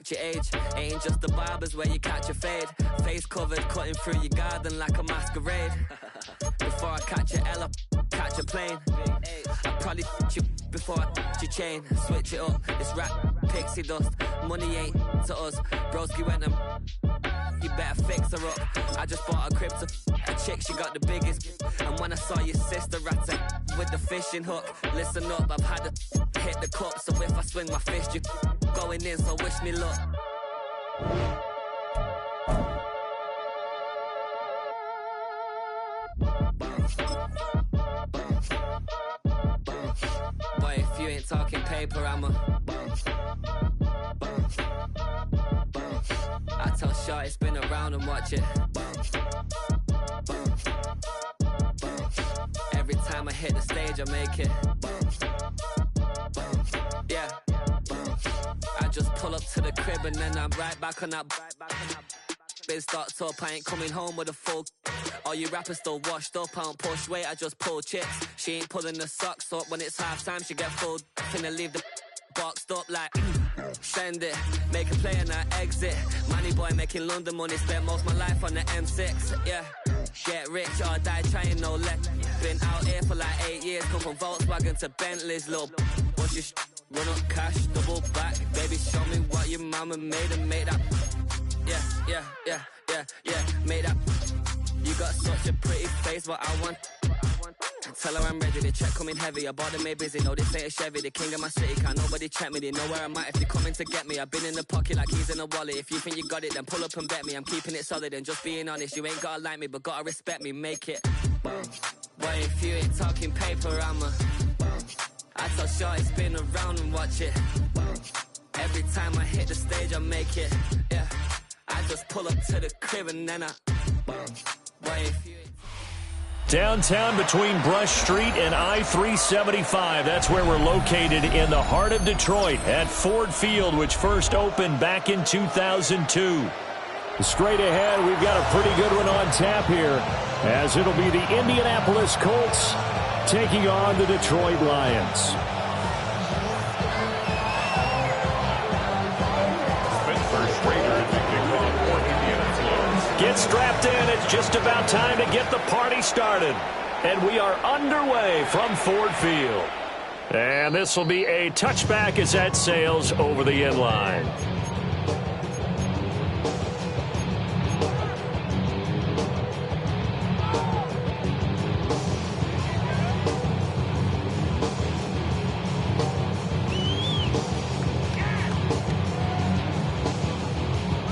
catch your age. Ain't just the barbers where you catch a fade. Face covered, cutting through your garden like a masquerade. Before I catch a L, catch a plane. I probably you before I your chain. Switch it up, it's rap, pixie dust. Money ain't to us. Broski went and you better fix her up. I just bought a crib to a chick, she got the biggest. And when I saw your sister at with the fishing hook, listen up, I've had to hit the cup. So if I swing my fist, you going in, so wish me luck. Boy, if you ain't talking paper, I'm a I tell Shorty spin around and watch it. Every time I hit the stage, I make it. Yeah. I just pull up to the crib and then I'm right back on that. Biz starts up, I ain't coming home with a full. All you rappers still washed up, I don't push weight, I just pull chips. She ain't pulling the socks up, when it's half time she get full. Finna leave the boxed up like send it, make a play and I exit. Money boy making London money, spent most of my life on the M6. Yeah, get rich or die trying, no let. Been out here for like 8 years, come from Volkswagen to Bentley's. Little what's your run up cash, double back. Baby show me what your mama made and made that. Yeah, made that. You got such a pretty face, what I want. Tell her I'm ready, the check coming heavy. I bought them made busy, no this ain't a Chevy. The king of my city, can't nobody check me. They know where I'm at if they coming to get me. I've been in the pocket like he's in a wallet. If you think you got it, then pull up and bet me. I'm keeping it solid and just being honest. You ain't gotta like me, but gotta respect me, make it. Boy, if you ain't talking paper, I'm a I tell Shorty spin around and watch it. Every time I hit the stage, I make it. Yeah, I just pull up to the crib and then I boy, if you Downtown between Brush Street and I-375. That's where we're located in the heart of Detroit at Ford Field, which first opened back in 2002. Straight ahead, we've got a pretty good one on tap here, as it'll be the Indianapolis Colts taking on the Detroit Lions. Get strapped in. It's just about time to get the party started. And we are underway from Ford Field. And this will be a touchback as that sails over the end line.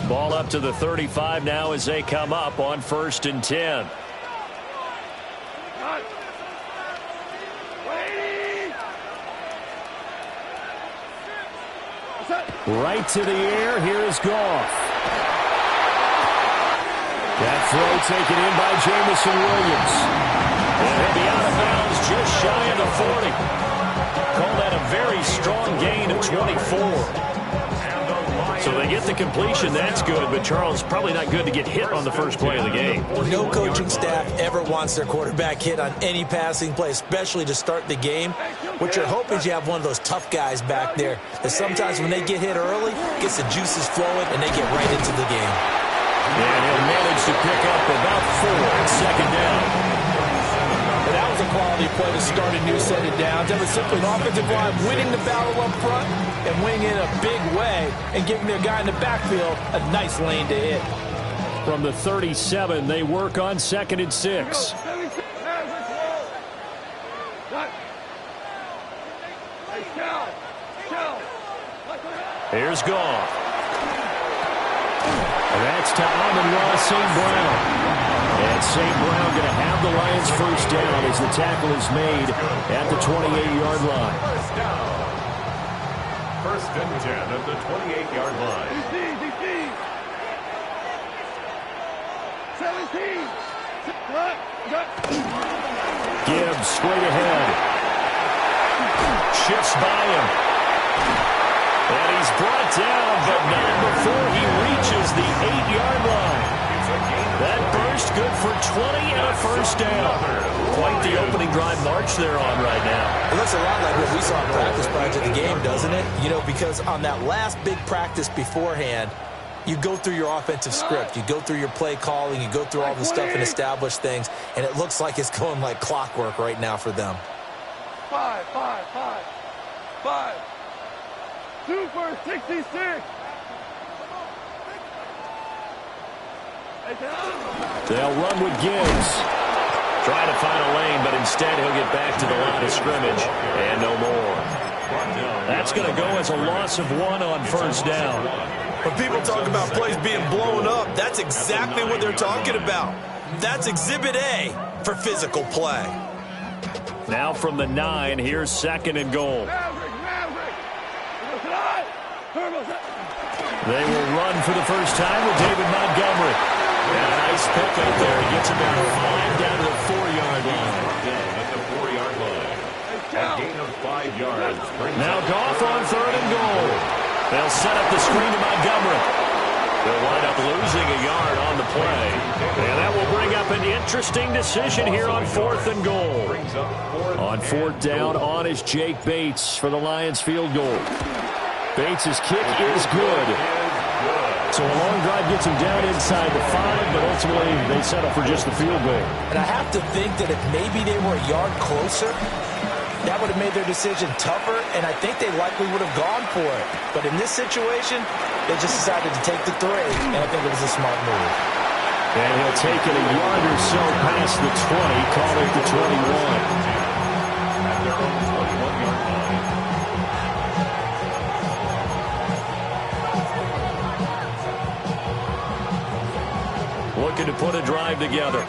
Ball up to the 35 now as they come up on 1st and 10. Right to the air. Here's Goff. That throw taken in by Jamison Williams. And he'll be out of bounds just shy of the 40. Call that a very strong gain of 24. So they get the completion, that's good, but Charles, probably not good to get hit on the first play of the game. No coaching staff ever wants their quarterback hit on any passing play, especially to start the game. What you're hoping is you have one of those tough guys back there that sometimes when they get hit early, gets the juices flowing, and they get right into the game. And he'll manage to pick up about 4 on 2nd down. And that was a quality play to start a new set of downs. That was simply an offensive line winning the battle up front and winning in a big way and giving their guy in the backfield a nice lane to hit. From the 37, they work on 2nd and 6. Here's Goff. And that's to Amon-Ra St. Brown. And St. Brown going to have the Lions first down as the tackle is made at the 28-yard line. First and 10 at the 28-yard line. 17. Gibbs straight ahead. Shifts by him. And he's brought down, but not before he reaches the 8-yard line. That burst good for 20 and a first down. Quite the opening drive march they're on right now. It looks a lot like what we saw in practice prior to the game, doesn't it? You know, because on that last big practice beforehand, you go through your offensive script. You go through your play calling. You go through all the stuff and establish things. And it looks like it's going like clockwork right now for them. 5, 2 for 66. They'll run with Gibbs. Trying to find a lane, but instead he'll get back to the line of scrimmage. And no more. That's going to go as a loss of 1 on first down. When people talk about plays being blown up, that's exactly what they're talking about. That's Exhibit A for physical play. Now from the 9, here's 2nd and goal. They will run for the first time with David Montgomery. And a nice pickup there. He gets about 5 down to the 4-yard line. Down at the 4-yard line. A gain of 5 yards. Now Goff on 3rd and goal. They'll set up the screen to Montgomery. They'll wind up losing a yard on the play. And that will bring up an interesting decision here on 4th and goal. On 4th down, on is Jake Bates for the Lions field goal. Bates' kick is good. So a long drive gets him down inside the 5, but ultimately they settle for just the field goal. And I have to think that if maybe they were a yard closer, that would have made their decision tougher, and I think they likely would have gone for it. But in this situation, they just decided to take the 3, and I think it was a smart move. And he'll take it a yard or so past the 20, call it the 21. At their own 21-yard line. Looking to put a drive together.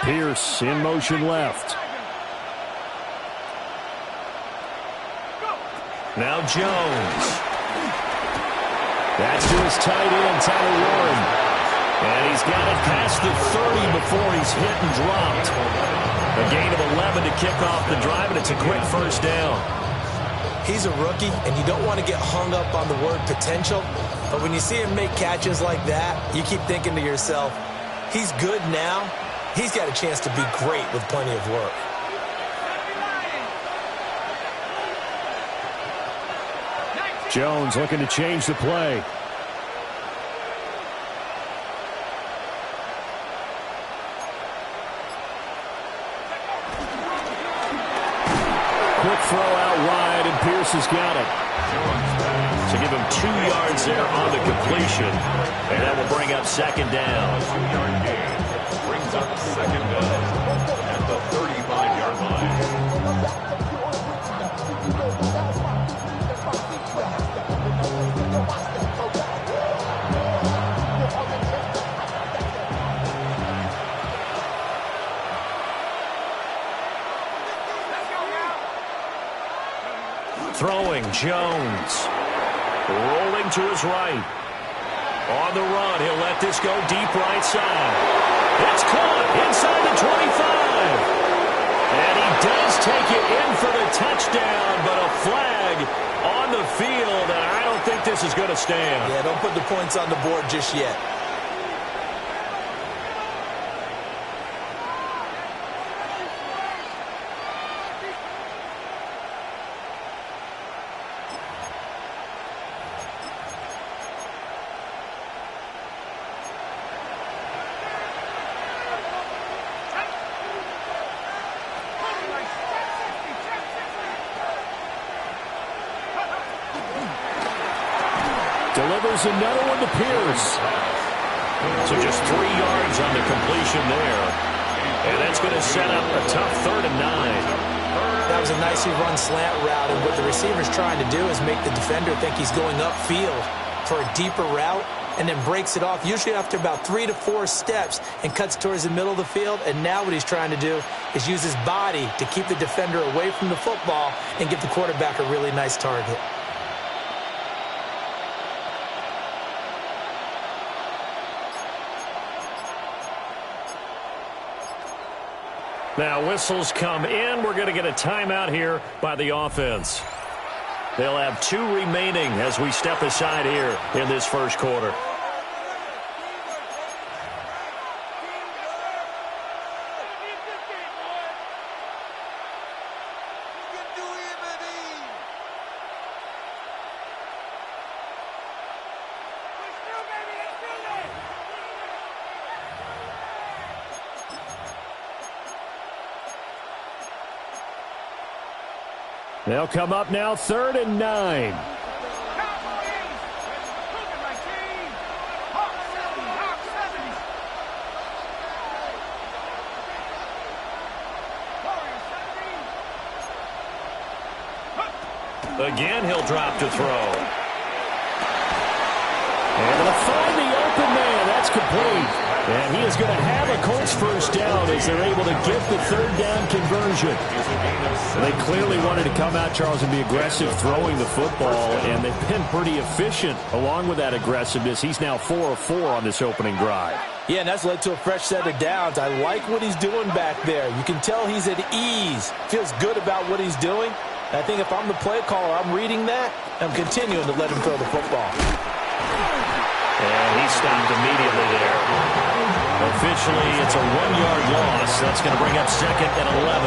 Pierce in motion left. Now Jones. That's to his tight end, Tyler Warren. And he's got it past the 30 before he's hit and dropped. A gain of 11 to kick off the drive, and it's a quick first down. He's a rookie, and you don't want to get hung up on the word potential. But when you see him make catches like that, you keep thinking to yourself, he's good now. He's got a chance to be great with plenty of work. Jones looking to change the play. Quick throw out wide, and Pierce has got it. So give him 2 yards there on the completion, and that will bring up 2nd down. 2-yard gain brings up 2nd down at the 35-yard line. Throwing, Jones. Rolling to his right. On the run, he'll let this go deep right side. It's caught inside the 25. And he does take it in for the touchdown, but a flag on the field, and I don't think this is going to stand. Yeah, don't put the points on the board just yet. Delivers another one to Pierce. So just 3 yards on the completion there. And that's going to set up a tough 3rd and 9. That was a nicely run slant route, and what the receiver's trying to do is make the defender think he's going upfield for a deeper route, and then breaks it off, usually after about 3 to 4 steps, and cuts towards the middle of the field. And now what he's trying to do is use his body to keep the defender away from the football and give the quarterback a really nice target. Now whistles come in. We're going to get a timeout here by the offense. They'll have 2 remaining as we step aside here in this first quarter. They'll come up now 3rd and 9. Again, he'll drop to throw. And they'll find the open man. That's complete. And he is going to have a Colts first down as they're able to get the 3rd down conversion. They clearly wanted to come out, Charles, and be aggressive throwing the football, and they've been pretty efficient along with that aggressiveness. He's now 4 of 4 on this opening drive. Yeah, and that's led to a fresh set of downs. I like what he's doing back there. You can tell he's at ease, feels good about what he's doing. And I think if I'm the play caller, I'm reading that, and I'm continuing to let him throw the football. And he stopped immediately there. Officially, it's a 1-yard loss. That's going to bring up 2nd and 11.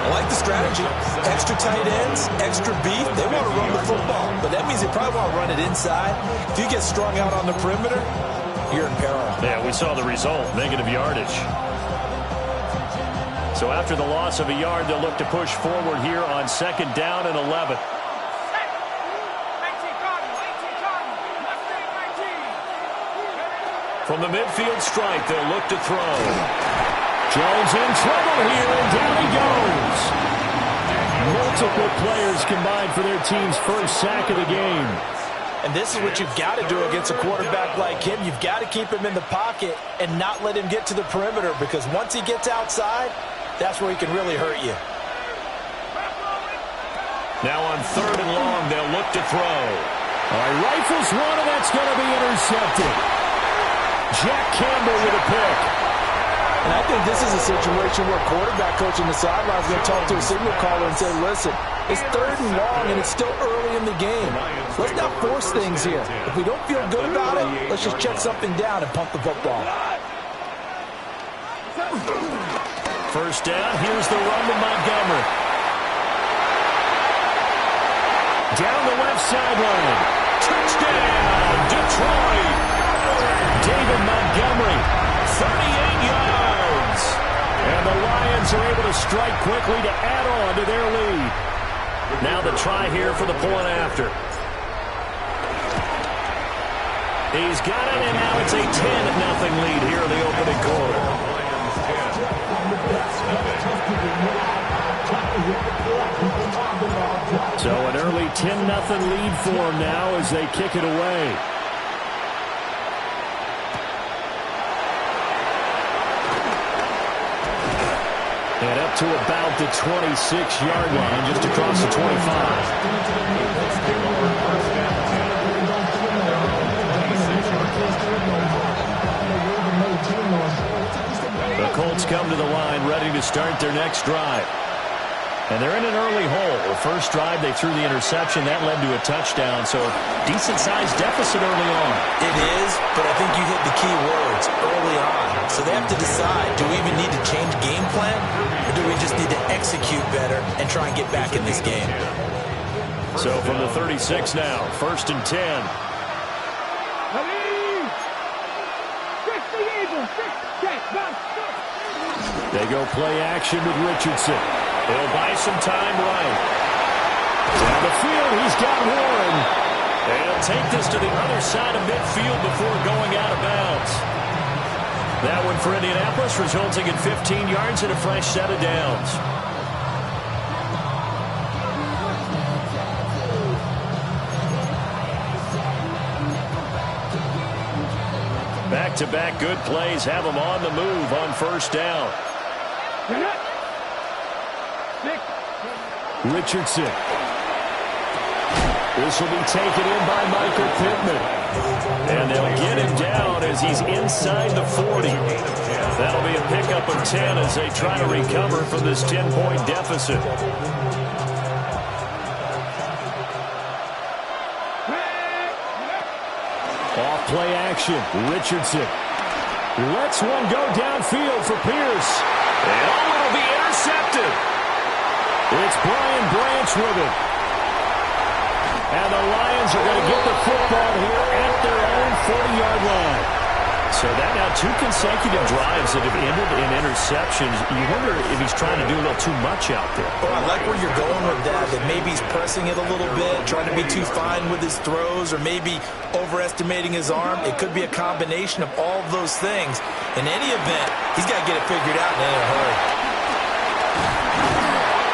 I like the strategy. Extra tight ends, extra beef. They want to run the football, but that means they probably want to run it inside. If you get strung out on the perimeter, you're in peril. Yeah, we saw the result, negative yardage. So after the loss of a yard, they'll look to push forward here on 2nd down and 11. From the midfield stripe, they'll look to throw. Jones in trouble here, and down he goes. Multiple players combined for their team's first sack of the game. And this is what you've got to do against a quarterback like him. You've got to keep him in the pocket and not let him get to the perimeter, because once he gets outside, that's where he can really hurt you. Now on 3rd and long, they'll look to throw. All right, rifles one, and that's going to be intercepted. Jack Campbell with a pick. And I think this is a situation where quarterback coach on the sideline is going to talk to a signal caller and say, listen, it's 3rd and long, and it's still early in the game. Let's not force things here. If we don't feel good about it, let's just check something down and pump the football. First down, here's the run to Montgomery. Down the left sideline. Touchdown, Detroit. David Montgomery, 38 yards. And the Lions are able to strike quickly to add on to their lead. Now the try here for the point after. He's got it, and now it's a 10-0 lead here in the opening quarter. So an early 10-0 lead for them now as they kick it away. And up to about the 26-yard line, just across the 25. The Colts come to the line, ready to start their next drive. And they're in an early hole. The first drive, they threw the interception. That led to a touchdown, so decent-sized deficit early on. It is, but I think you hit the key words, early on. So they have to decide, do we even need to change game plan, or do we just need to execute better and try and get back in this game? So from the 36 now, 1st and 10. They go play action with Richardson. He'll buy some time right. Down the field, he's got Warren. They'll take this to the other side of midfield before going out of bounds. That one for Indianapolis, resulting in 15 yards and a fresh set of downs. Back-to-back good plays have them on the move on first down. Richardson. This will be taken in by Michael Pittman. And they'll get him down as he's inside the 40. That'll be a pickup of 10 as they try to recover from this 10-point deficit. play action. Richardson lets one go downfield for Pierce. And it'll be intercepted. It's Brian Branch with it. And the Lions are going to get the football here at their own 40-yard line. So that now 2 consecutive drives that have ended in interceptions. You wonder if he's trying to do a little too much out there. Oh, I like where you're going with that maybe he's pressing it a little bit, trying to be too fine with his throws, or maybe overestimating his arm. It could be a combination of all of those things. In any event, he's got to get it figured out in a hurry.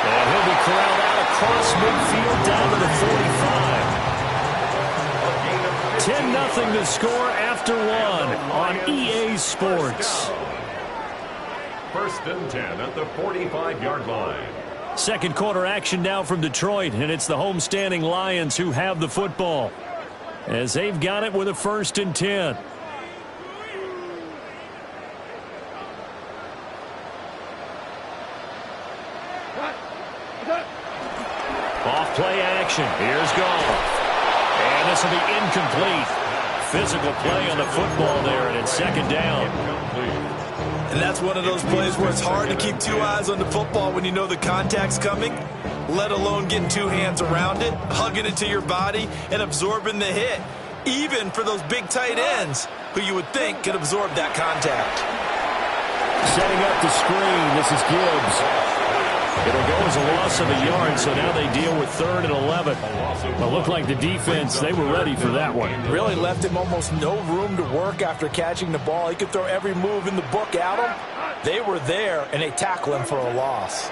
And he'll be corralled out across midfield down to the 45. 10-0 to score after 1 on EA Sports. First and 10 at the 45-yard line. Second quarter action now from Detroit, and it's the homestanding Lions who have the football as they've got it with a 1st and 10. Off play action. Here's Goff. And this will be incomplete. Physical play on the football there, and it's 2nd down. And that's one of those plays where it's hard to keep 2 eyes on the football when you know the contact's coming, let alone getting 2 hands around it, hugging it to your body, and absorbing the hit, even for those big tight ends who you would think could absorb that contact. Setting up the screen, this is Gibbs. It'll go as a loss of a yard, so now they deal with 3rd and 11. It looked like the defense, they were ready for that one. Really left him almost no room to work after catching the ball. He could throw every move in the book at him. They were there, and they tackle him for a loss.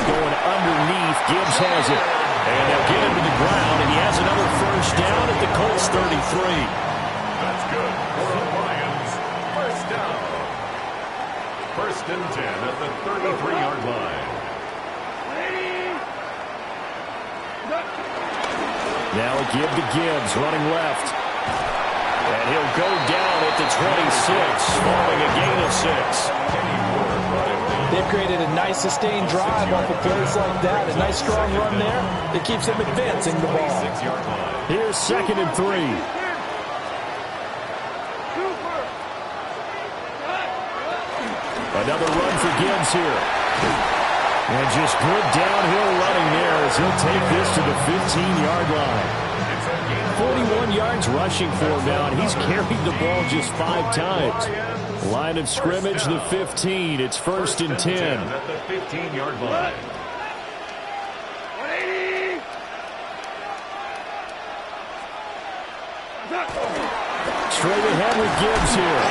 Going underneath, Gibbs has it. And they'll get him to the ground, and he has another 1st down at the Colts 33. That's good for the Lions. 1st down. 1st and 10 at the 33-yard line. Now a give to Gibbs, running left. And he'll go down at the 26, following a gain of 6. They've created a nice sustained drive off of plays like that. A nice strong run there that keeps them advancing the ball. Here's 2nd and 3. Another run for Gibbs here. And just good downhill running there as he'll take this to the 15-yard line. 41 yards rushing for him now, and he's carried the ball just 5 times. Line of scrimmage, the 15. It's 1st and 10. At the 15-yard line. Straight ahead with Gibbs here.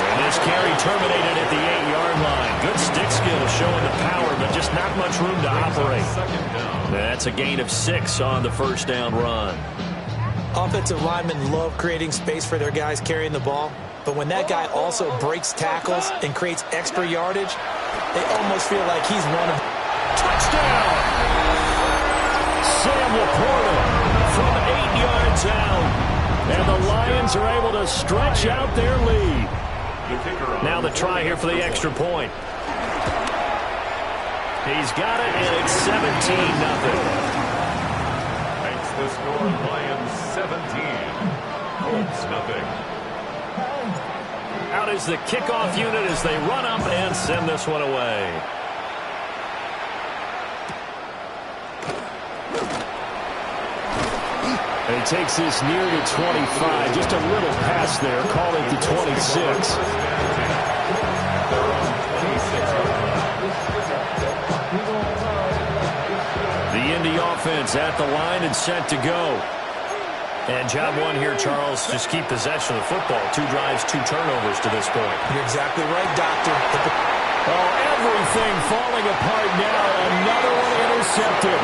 And this carry terminated at the 8-yard line. Good stick skill showing the power, but just not much room to operate. That's a gain of 6 on the 1st down run. Offensive linemen love creating space for their guys carrying the ball, but when that guy also breaks tackles and creates extra yardage, they almost feel like he's one of... Touchdown! Sam Laporta from 8 yards out. And the Lions are able to stretch out their lead. Now the try here for the extra point. He's got it, and it's 17-0. Makes the score Lions 17. Colts nothing. Out is the kickoff unit as they run up and send this one away. And he takes this near the 25. Just a little pass there. Call it the 26. The Indy offense at the line and set to go. And job 1 here, Charles, just keep possession of the football. 2 drives, 2 turnovers to this point. You're exactly right, Doctor. Oh, everything falling apart now. Another one intercepted.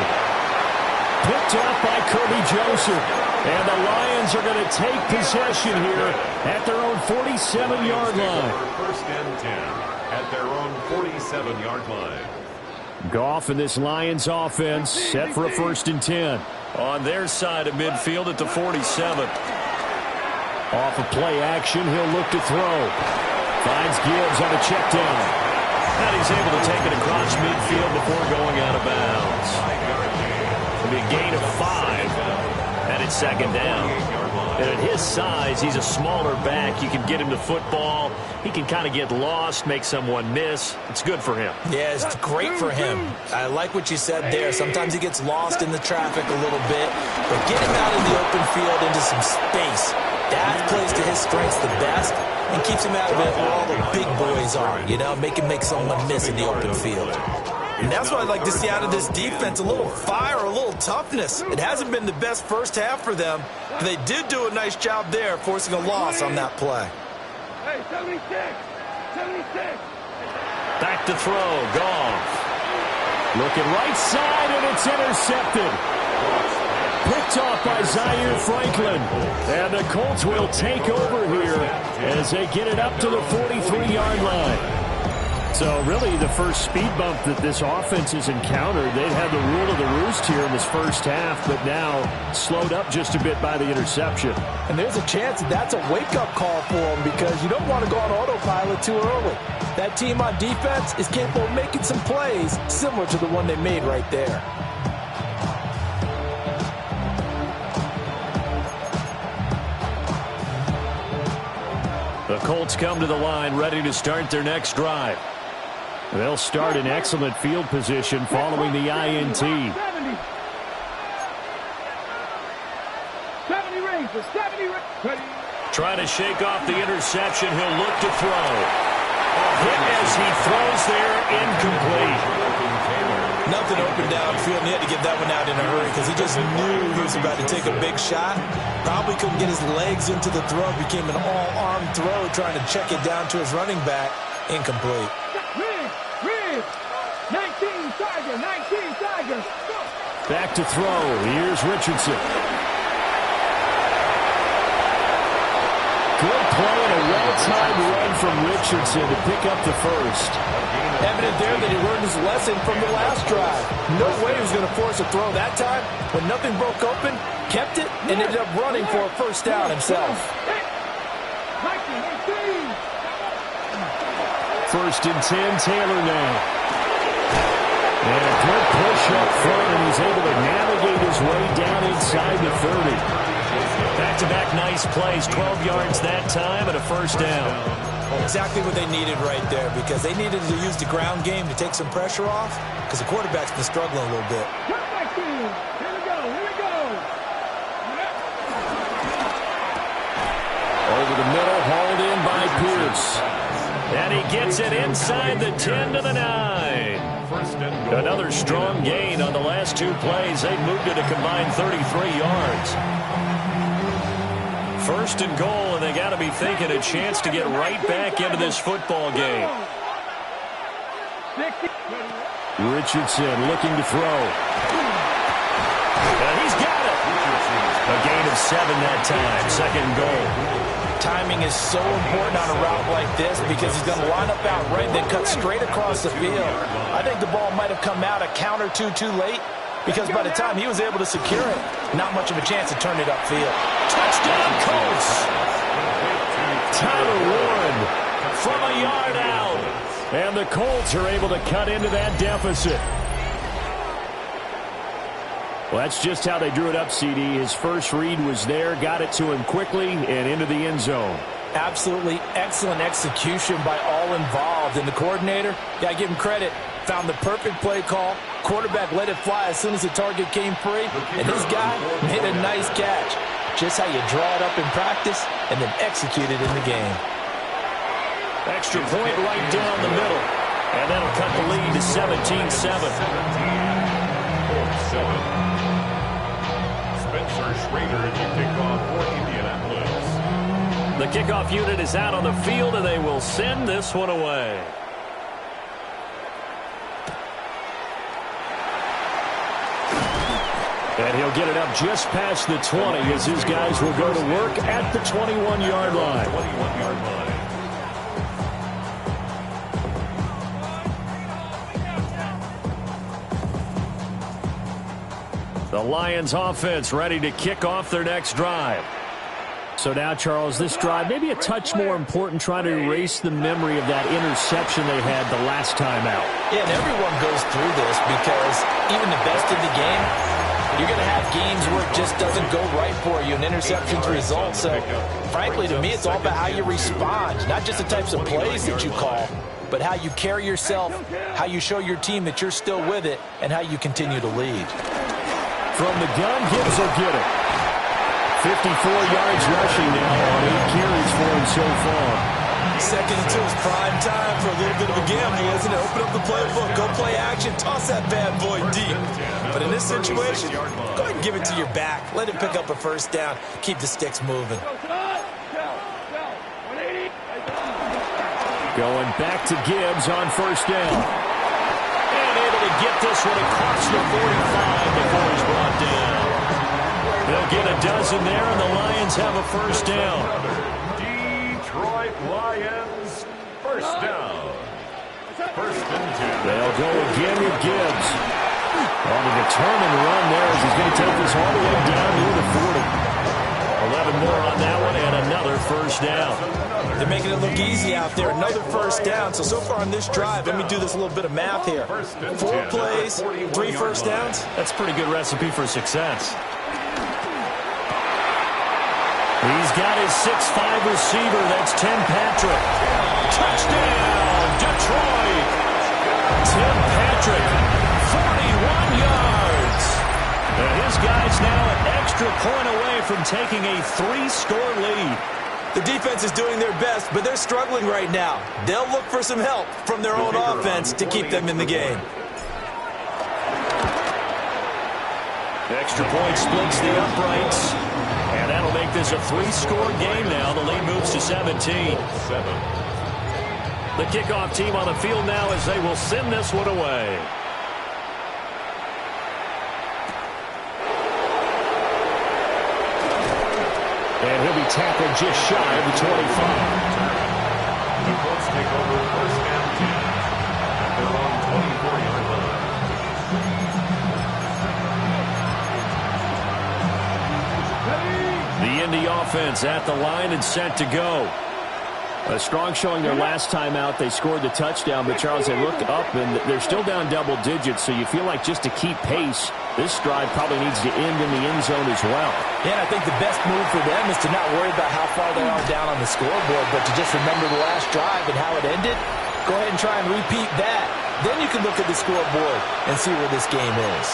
Picked up by Kirby Joseph. And the Lions are going to take possession here at their own 47-yard line. 1st and 10 at their own 47-yard line. Goff and this Lions offense set for a 1st and 10. On their side of midfield at the 47. Off of play action, he'll look to throw. Finds Gibbs on a check down. And he's able to take it across midfield before going out of bounds. It'll be a gain of 5. And it's second down. And at his size, he's a smaller back. You can get him to football. He can kind of get lost, make someone miss. It's good for him. Yeah, it's great for him. I like what you said there. Sometimes he gets lost in the traffic a little bit, but get him out in the open field into some space. That plays to his strengths the best and keeps him out of it where all the big boys are, you know, make him make someone miss in the open field. And that's what I'd like to see out of this defense, a little fire, a little toughness. It hasn't been the best first half for them, but they did do a nice job there, forcing a loss on that play. Hey, 76! 76! Back to throw, Goff. Looking right side, and it's intercepted. Picked off by Zaire Franklin. And the Colts will take over here as they get it up to the 43-yard line. So really the first speed bump that this offense has encountered. They'd had the rule of the roost here in this first half, but now slowed up just a bit by the interception. And there's a chance that's a wake-up call for them because you don't want to go on autopilot too early. That team on defense is capable of making some plays similar to the one they made right there. The Colts come to the line ready to start their next drive. They'll start in excellent field position following the INT. 70 ranges, 70 ranges. Trying to shake off the interception. He'll look to throw. Hit as he throws there, incomplete. Nothing open downfield, and he had to get that one out in a hurry because he just knew he was about to take a big shot. Probably couldn't get his legs into the throw. Became an all-arm throw, trying to check it down to his running back. Incomplete. 19 Tigers, 19 Tigers. Back to throw. Here's Richardson. Good play and a well-timed run from Richardson to pick up the first. Evident there that he learned his lesson from the last drive. No way he was going to force a throw that time. When nothing broke open, kept it, and ended up running for a first down himself. 1st and 10, Taylor now. And a good push up front, and he's able to navigate his way down inside the 30. Back-to-back nice plays, 12 yards that time, and a first down. Exactly what they needed right there, because they needed to use the ground game to take some pressure off, because the quarterback's been struggling a little bit. Here we go, here we go. Over the middle, hauled in by Pierce. And he gets it inside the 10 to the 9. Another strong gain on the last two plays. They moved it a combined 33 yards. 1st and goal, and they got to be thinking a chance to get right back into this football game. Richardson looking to throw. And he's got it. A gain of 7 that time. 2nd and goal. Timing is so important on a route like this because he's going to line up out right and then cut straight across the field. I think the ball might have come out a count or two too late because by the time he was able to secure it, not much of a chance to turn it upfield. Touchdown, Colts! Tyler Warren from a yard out. And the Colts are able to cut into that deficit. Well, that's just how they drew it up, CD. His first read was there, got it to him quickly, and into the end zone. Absolutely excellent execution by all involved. And the coordinator, got to give him credit, found the perfect play call. Quarterback let it fly as soon as the target came free. And this guy made a nice catch. Just how you draw it up in practice and then execute it in the game. Extra point right down the middle. And that'll cut the lead to 17-7. Spencer Schrader to kick off for Indianapolis. The kickoff unit is out on the field, and they will send this one away. And he'll get it up just past the 20 as his guys will go to work at the 21-yard line. 21-yard line. The Lions offense ready to kick off their next drive. So now, Charles, this drive maybe a touch more important, trying to erase the memory of that interception they had the last time out. Yeah, and everyone goes through this because even the best in the game, You're going to have games where it just doesn't go right for you, and interceptions result. So, frankly, to me, it's all about how you respond, not just the types of plays that you call, but how you carry yourself, how you show your team that you're still with it, and how you continue to lead. From the gun, Gibbs will get it. 54 yards rushing now on 8 carries for him so far. 2nd and 2 is prime time for a little bit of a gamble, isn't it? Open up the playbook, go play action, toss that bad boy deep. But in this situation, go ahead and give it to your back. Let him pick up a first down. Keep the sticks moving. Going back to Gibbs on first down. And able to get this one across the 45 before he's brought down. They'll get a dozen there, and the Lions have a first down. Detroit Lions, first down. 1st and 10. They'll go again with Gibbs. On a determined run there as he's going to take this all the way down near the 40. 11 more on that one, and another first down. They're making it look easy out there. Another first down. So far on this drive, let me do this little bit of math here. 4 plays, 3 first downs. That's a pretty good recipe for success. He's got his 6'5" receiver. That's Tim Patrick. Touchdown, Detroit. Tim Patrick, 41 yards. And his guy's now an extra point away from taking a 3-score lead. The defense is doing their best, but they're struggling right now. They'll look for some help from their own offense to keep them in the game. Extra point splits the uprights. And that'll make this a 3-score game now. The lead moves to 17. The kickoff team on the field now as they will send this one away. And he'll be tackled just shy of the 25. The Colts take over 1st and 10 at their own 24-yard line. The Indy offense at the line and set to go. A strong showing their last time out. They scored the touchdown, but Charles, they look up and they're still down double digits, so you feel like just to keep pace, this drive probably needs to end in the end zone as well. Yeah, and I think the best move for them is to not worry about how far they are down on the scoreboard, but to just remember the last drive and how it ended. Go ahead and try and repeat that. Then you can look at the scoreboard and see where this game is.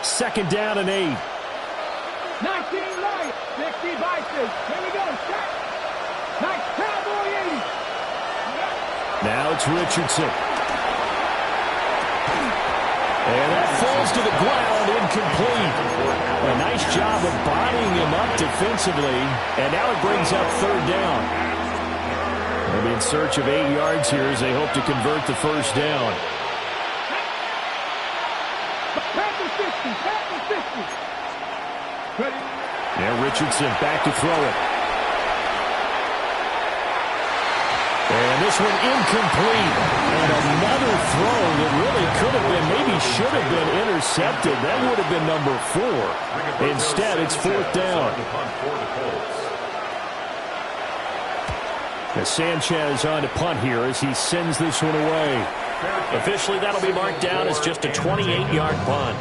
Second down and 8. 19 right, 60 Vikings. Here we go, set. Nice cowboy 80. Now it's Richardson. And that falls to the ground, incomplete. A nice job of bodying him up defensively, and now it brings up 3rd down. They'll be in search of 8 yards here as they hope to convert the first down. Now Richardson back to throw it. And this one incomplete. And another throw that really could have been, maybe should have been intercepted. That would have been number 4. Instead, it's 4th down. Now Sanchez on to punt here as he sends this one away. Officially, that'll be marked down as just a 28-yard punt.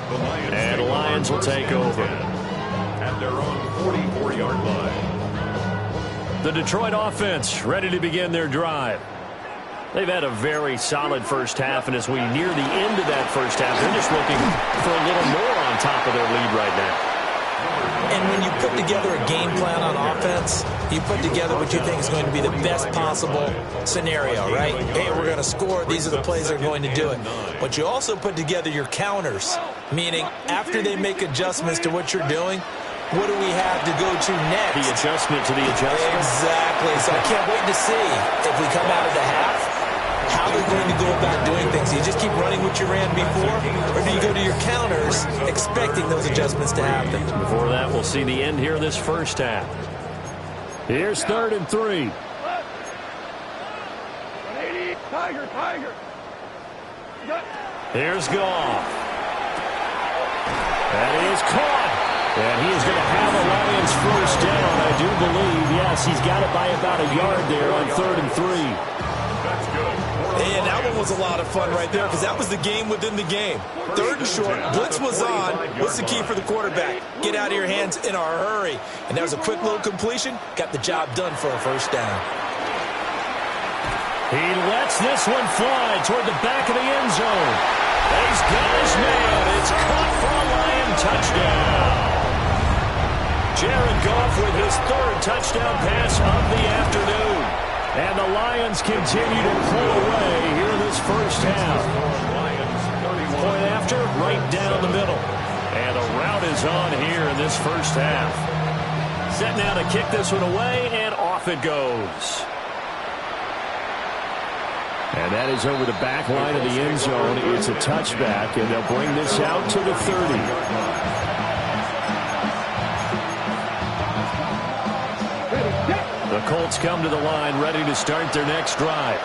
And the Lions will take over. At their own 44-yard line. The Detroit offense ready to begin their drive. They've had a very solid first half, and as we near the end of that first half, they're just looking for a little more on top of their lead right now. And when you put together a game plan on offense, you put together what you think is going to be the best possible scenario, right? Hey, we're going to score. These are the plays that are going to do it. But you also put together your counters, meaning after they make adjustments to what you're doing, what do we have to go to next? The adjustment to the adjustment. Exactly. So I can't wait to see if we come out of the half, how they're going to go about doing things. Do you just keep running what you ran before, or do you go to your counters expecting those adjustments to happen? Before that, we'll see the end here this first half. Here's 3rd and 3. Tiger. Here's Goff. That is caught. And he is going to have a Lions first down, I do believe. Yes, he's got it by about a yard there on 3rd and 3. And that one was a lot of fun right there because that was the game within the game. 3rd and short, blitz was on. What's the key for the quarterback? Get out of your hands in a hurry. And that was a quick little completion. Got the job done for a first down. He lets this one fly toward the back of the end zone. He's got his man. It's caught for a Lion touchdown. Jared Goff with his 3rd touchdown pass of the afternoon. And the Lions continue to pull away here in this first half. Point after, right down the middle. And a route is on here in this first half. Set now to kick this one away, and off it goes. And that is over the back line of the end zone. It's a touchback, and they'll bring this out to the 30. The Colts come to the line, ready to start their next drive.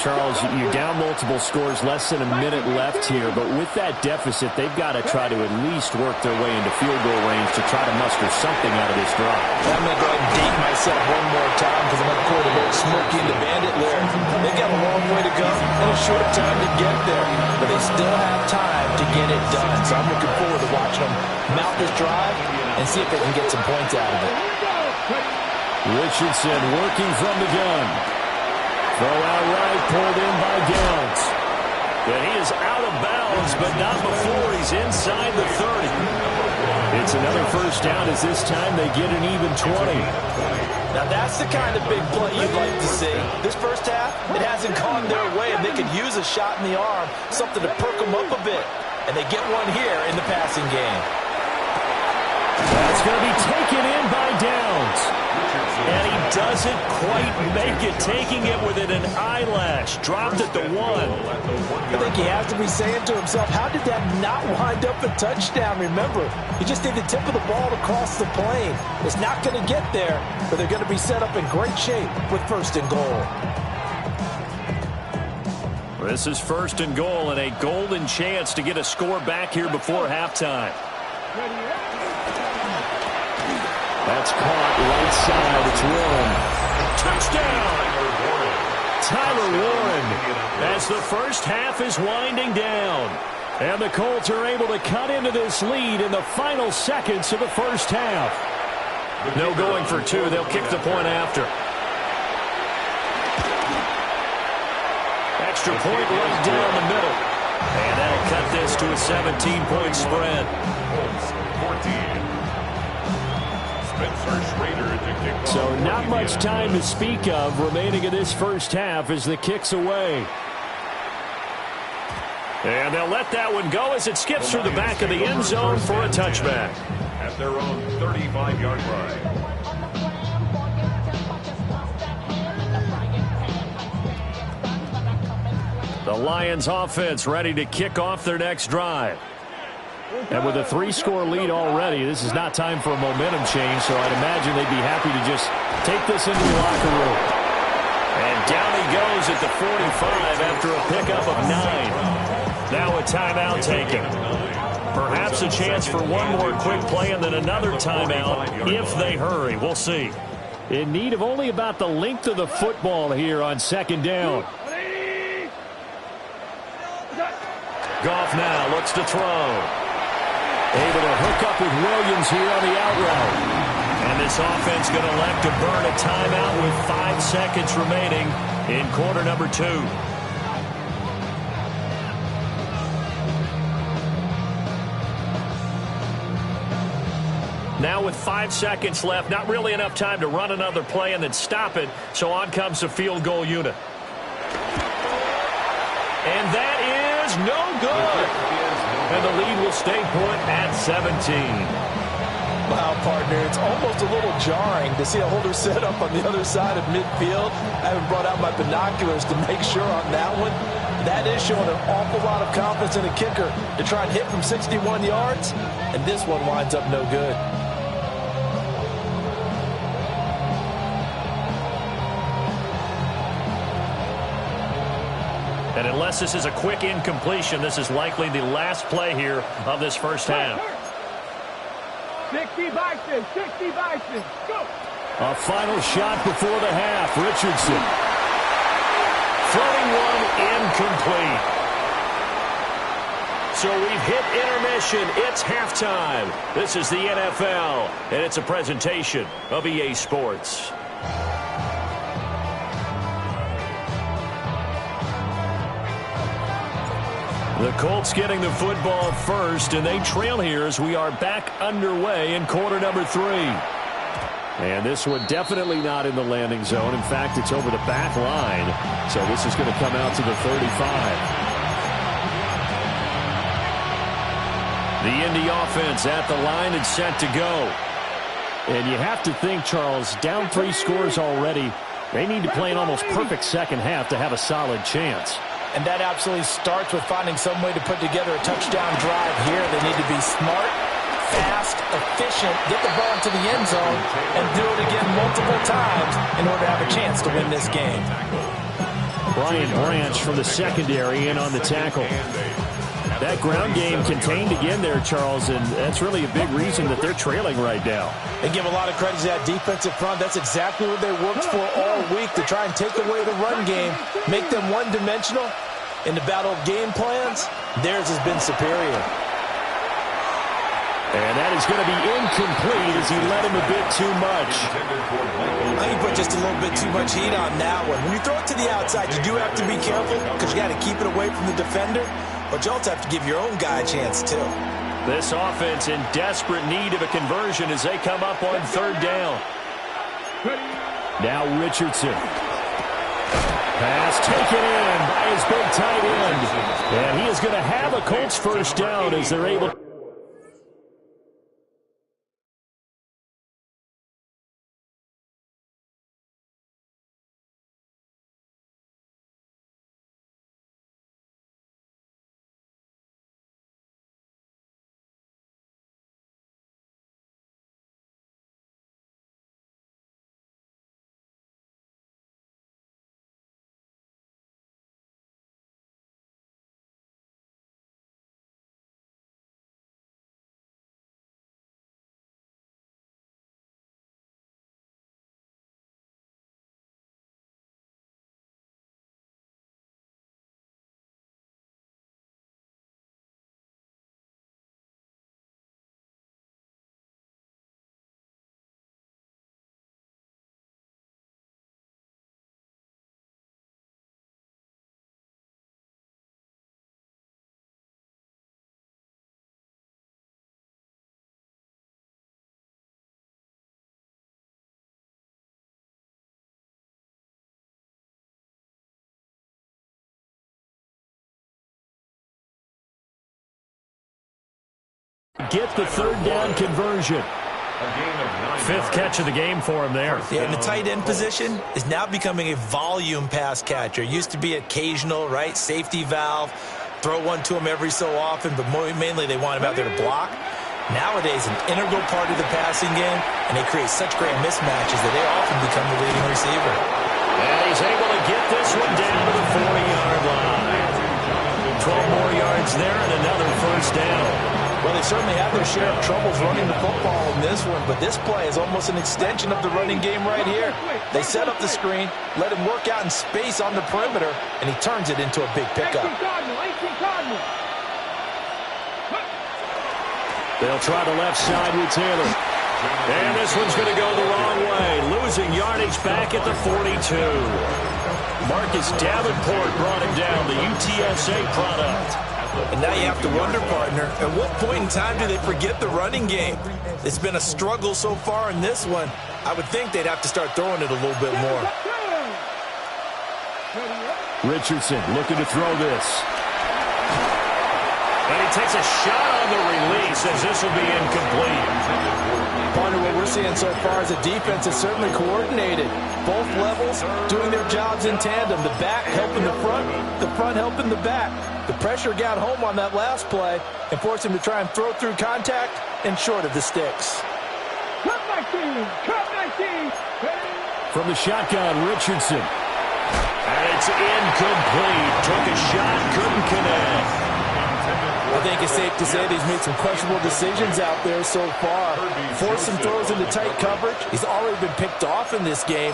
Charles, you're down multiple scores, less than a minute left here, but with that deficit, they've got to try to at least work their way into field goal range to try to muster something out of this drive. I'm going to go ahead and date myself one more time because I'm going to quote a very Smokey and the Bandit lyric. They got a long way to go and a short time to get there, but they still have time to get it done. So I'm looking forward to watching them mount this drive and see if they can get some points out of it. Richardson working from the gun. Throw out right, pulled in by Downs. And he is out of bounds, but not before he's inside the 30. It's another first down as this time they get an even 20. Now that's the kind of big play you'd like to see. This first half, it hasn't gone their way, and they could use a shot in the arm, something to perk them up a bit. And they get one here in the passing game. That's going to be taken in by Downs. And he doesn't quite make it, taking it within an eyelash. Dropped at the 1. I think he has to be saying to himself, how did that not wind up a touchdown? Remember, he just did the tip of the ball to cross the plane. It's not going to get there, but they're going to be set up in great shape with 1st and goal. This is 1st and goal and a golden chance to get a score back here before halftime. That's caught right side. It's Warren. Touchdown! Tyler Warren as the first half is winding down. And the Colts are able to cut into this lead in the final seconds of the first half. No going for 2. They'll kick the point after. Extra point right down the middle. And that'll cut this to a 17-point spread. 14. So not much time to speak of remaining in this first half as the kick's away. And they'll let that one go as it skips through the back of the end zone for a touchback. At their own 35-yard line. The Lions offense ready to kick off their next drive. And with a 3-score lead already, this is not time for a momentum change, so I'd imagine they'd be happy to just take this into the locker room. And down he goes at the 45 after a pickup of 9. Now a timeout taken. Perhaps a chance for one more quick play and then another timeout if they hurry. We'll see. In need of only about the length of the football here on 2nd down. Goff now looks to throw. Able to hook up with Williams here on the out route. And this offense going to elect to burn a timeout with 5 seconds remaining in quarter number 2. Now with 5 seconds left, not really enough time to run another play and then stop it. So on comes the field goal unit. And that is no good. And the lead will stay put at 17. Wow, partner, it's almost a little jarring to see a holder set up on the other side of midfield. I haven't brought out my binoculars to make sure on that one. That is showing an awful lot of confidence in a kicker to try and hit from 61 yards. And this one winds up no good. And unless this is a quick incompletion, this is likely the last play here of this first half. 60 Bison, 60 Bison, go! A final shot before the half. Richardson. Throwing one incomplete. So we've hit intermission. It's halftime. This is the NFL, and it's a presentation of EA Sports. The Colts getting the football first, and they trail here as we are back underway in quarter number 3. And this one definitely not in the landing zone. In fact, it's over the back line. So this is going to come out to the 35. The Indy offense at the line and set to go. And you have to think, Charles, down 3 scores already. They need to play an almost perfect second half to have a solid chance. And that absolutely starts with finding some way to put together a touchdown drive here. They need to be smart, fast, efficient, get the ball into the end zone, and do it again multiple times in order to have a chance to win this game. Brian Branch from the secondary in on the tackle. That ground game contained again there, Charles, and that's really a big reason that they're trailing right now. They give a lot of credit to that defensive front. That's exactly what they worked for all week, to try and take away the run game, make them one-dimensional. In the battle of game plans, theirs has been superior. And that is going to be incomplete as he led him a bit too much. I think he put just a little bit too much heat on that one. When you throw it to the outside, you do have to be careful because you got to keep it away from the defender. But you also have to give your own guy a chance, too. This offense in desperate need of a conversion as they come up on 3rd down. Now Richardson. Pass taken in by his big tight end. And he is going to have a Colts first down as they're able to. Get the 3rd down conversion. 5th catch of the game for him there. Yeah, and the tight end position is now becoming a volume pass catcher. It used to be occasional, right? Safety valve. Throw one to him every so often, but mainly they want him out there to block. Nowadays, an integral part of the passing game, and they create such great mismatches that they often become the leading receiver. And he's able to get this one down to the 40-yard line. 12 more yards there and another first down. Well, they certainly have their share of troubles running the football in this one, but this play is almost an extension of the running game right here. They set up the screen, let him work out in space on the perimeter, and he turns it into a big pickup. They'll try the left side with Taylor. And this one's going to go the wrong way. Losing yardage back at the 42. Marcus Davenport brought him down, the UTSA product. And now you have to wonder, partner, at what point in time do they forget the running game? It's been a struggle so far in this one. I would think they'd have to start throwing it a little bit more. Richardson looking to throw this. And he takes a shot on the release as this will be incomplete. Partner, what we're seeing so far as a defense is certainly coordinated. Both levels doing their jobs in tandem. The back helping the front helping the back. The pressure got home on that last play and forced him to try and throw through contact and short of the sticks. From the shotgun, Richardson. And it's incomplete. Took a shot, couldn't connect. I think it's safe to say that he's made some questionable decisions out there so far. Forced some throws into tight coverage. He's already been picked off in this game.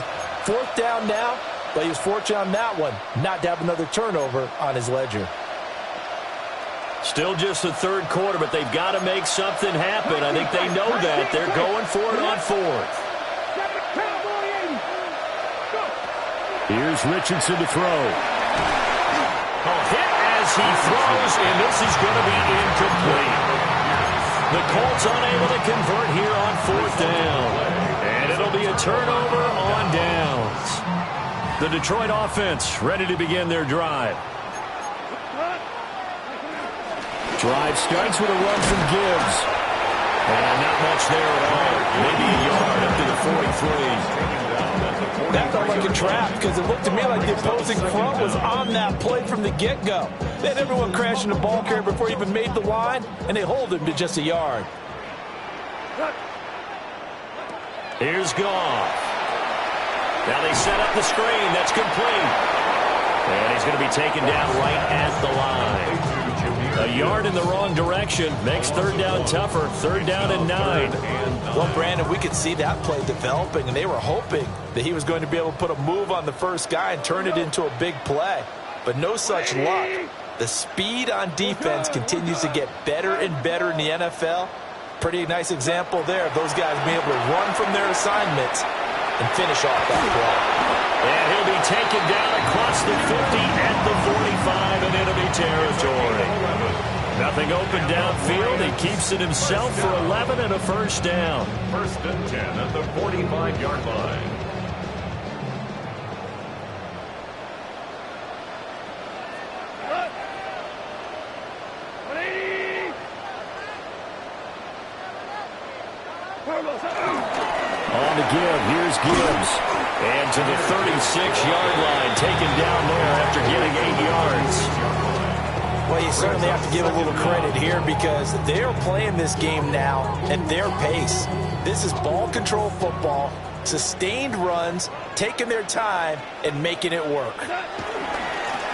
4th down now, But he was fortunate on that one not to have another turnover on his ledger. Still just the third quarter, but they've got to make something happen. I think they know that. They're going for it on fourth. Here's Richardson to throw. Hit as he throws, and this is going to be incomplete. The Colts unable to convert here on fourth down. And it'll be a turnover on downs. The Detroit offense ready to begin their drive. Drive starts with a run from Gibbs. And not much there at all. Maybe a yard up to the 43. That felt like a trap because it looked to me like the opposing front was on that play from the get-go. They had everyone crashing the ball carrier before he even made the line, and they hold him to just a yard. Here's Goff. Now they set up the screen. That's complete. And he's going to be taken down right at the line. A yard in the wrong direction makes third down tougher. Third down and 9. Well, Brandon, we could see that play developing, and they were hoping that he was going to be able to put a move on the first guy and turn it into a big play. But no such luck. The speed on defense continues to get better and better in the NFL. Pretty nice example there of those guys being able to run from their assignments and finish off that play. And he'll be taken down across the 50 at the 45 and enemy territory. Nothing open downfield. He keeps it himself for 11 and a first down. First and 10 at the 45-yard line. On the give, here's Gibbs. And to the 36-yard line, taken down there after getting 8 yards. Well, you certainly have to give a little credit here because they are playing this game now at their pace. This is ball control football, sustained runs, taking their time, and making it work.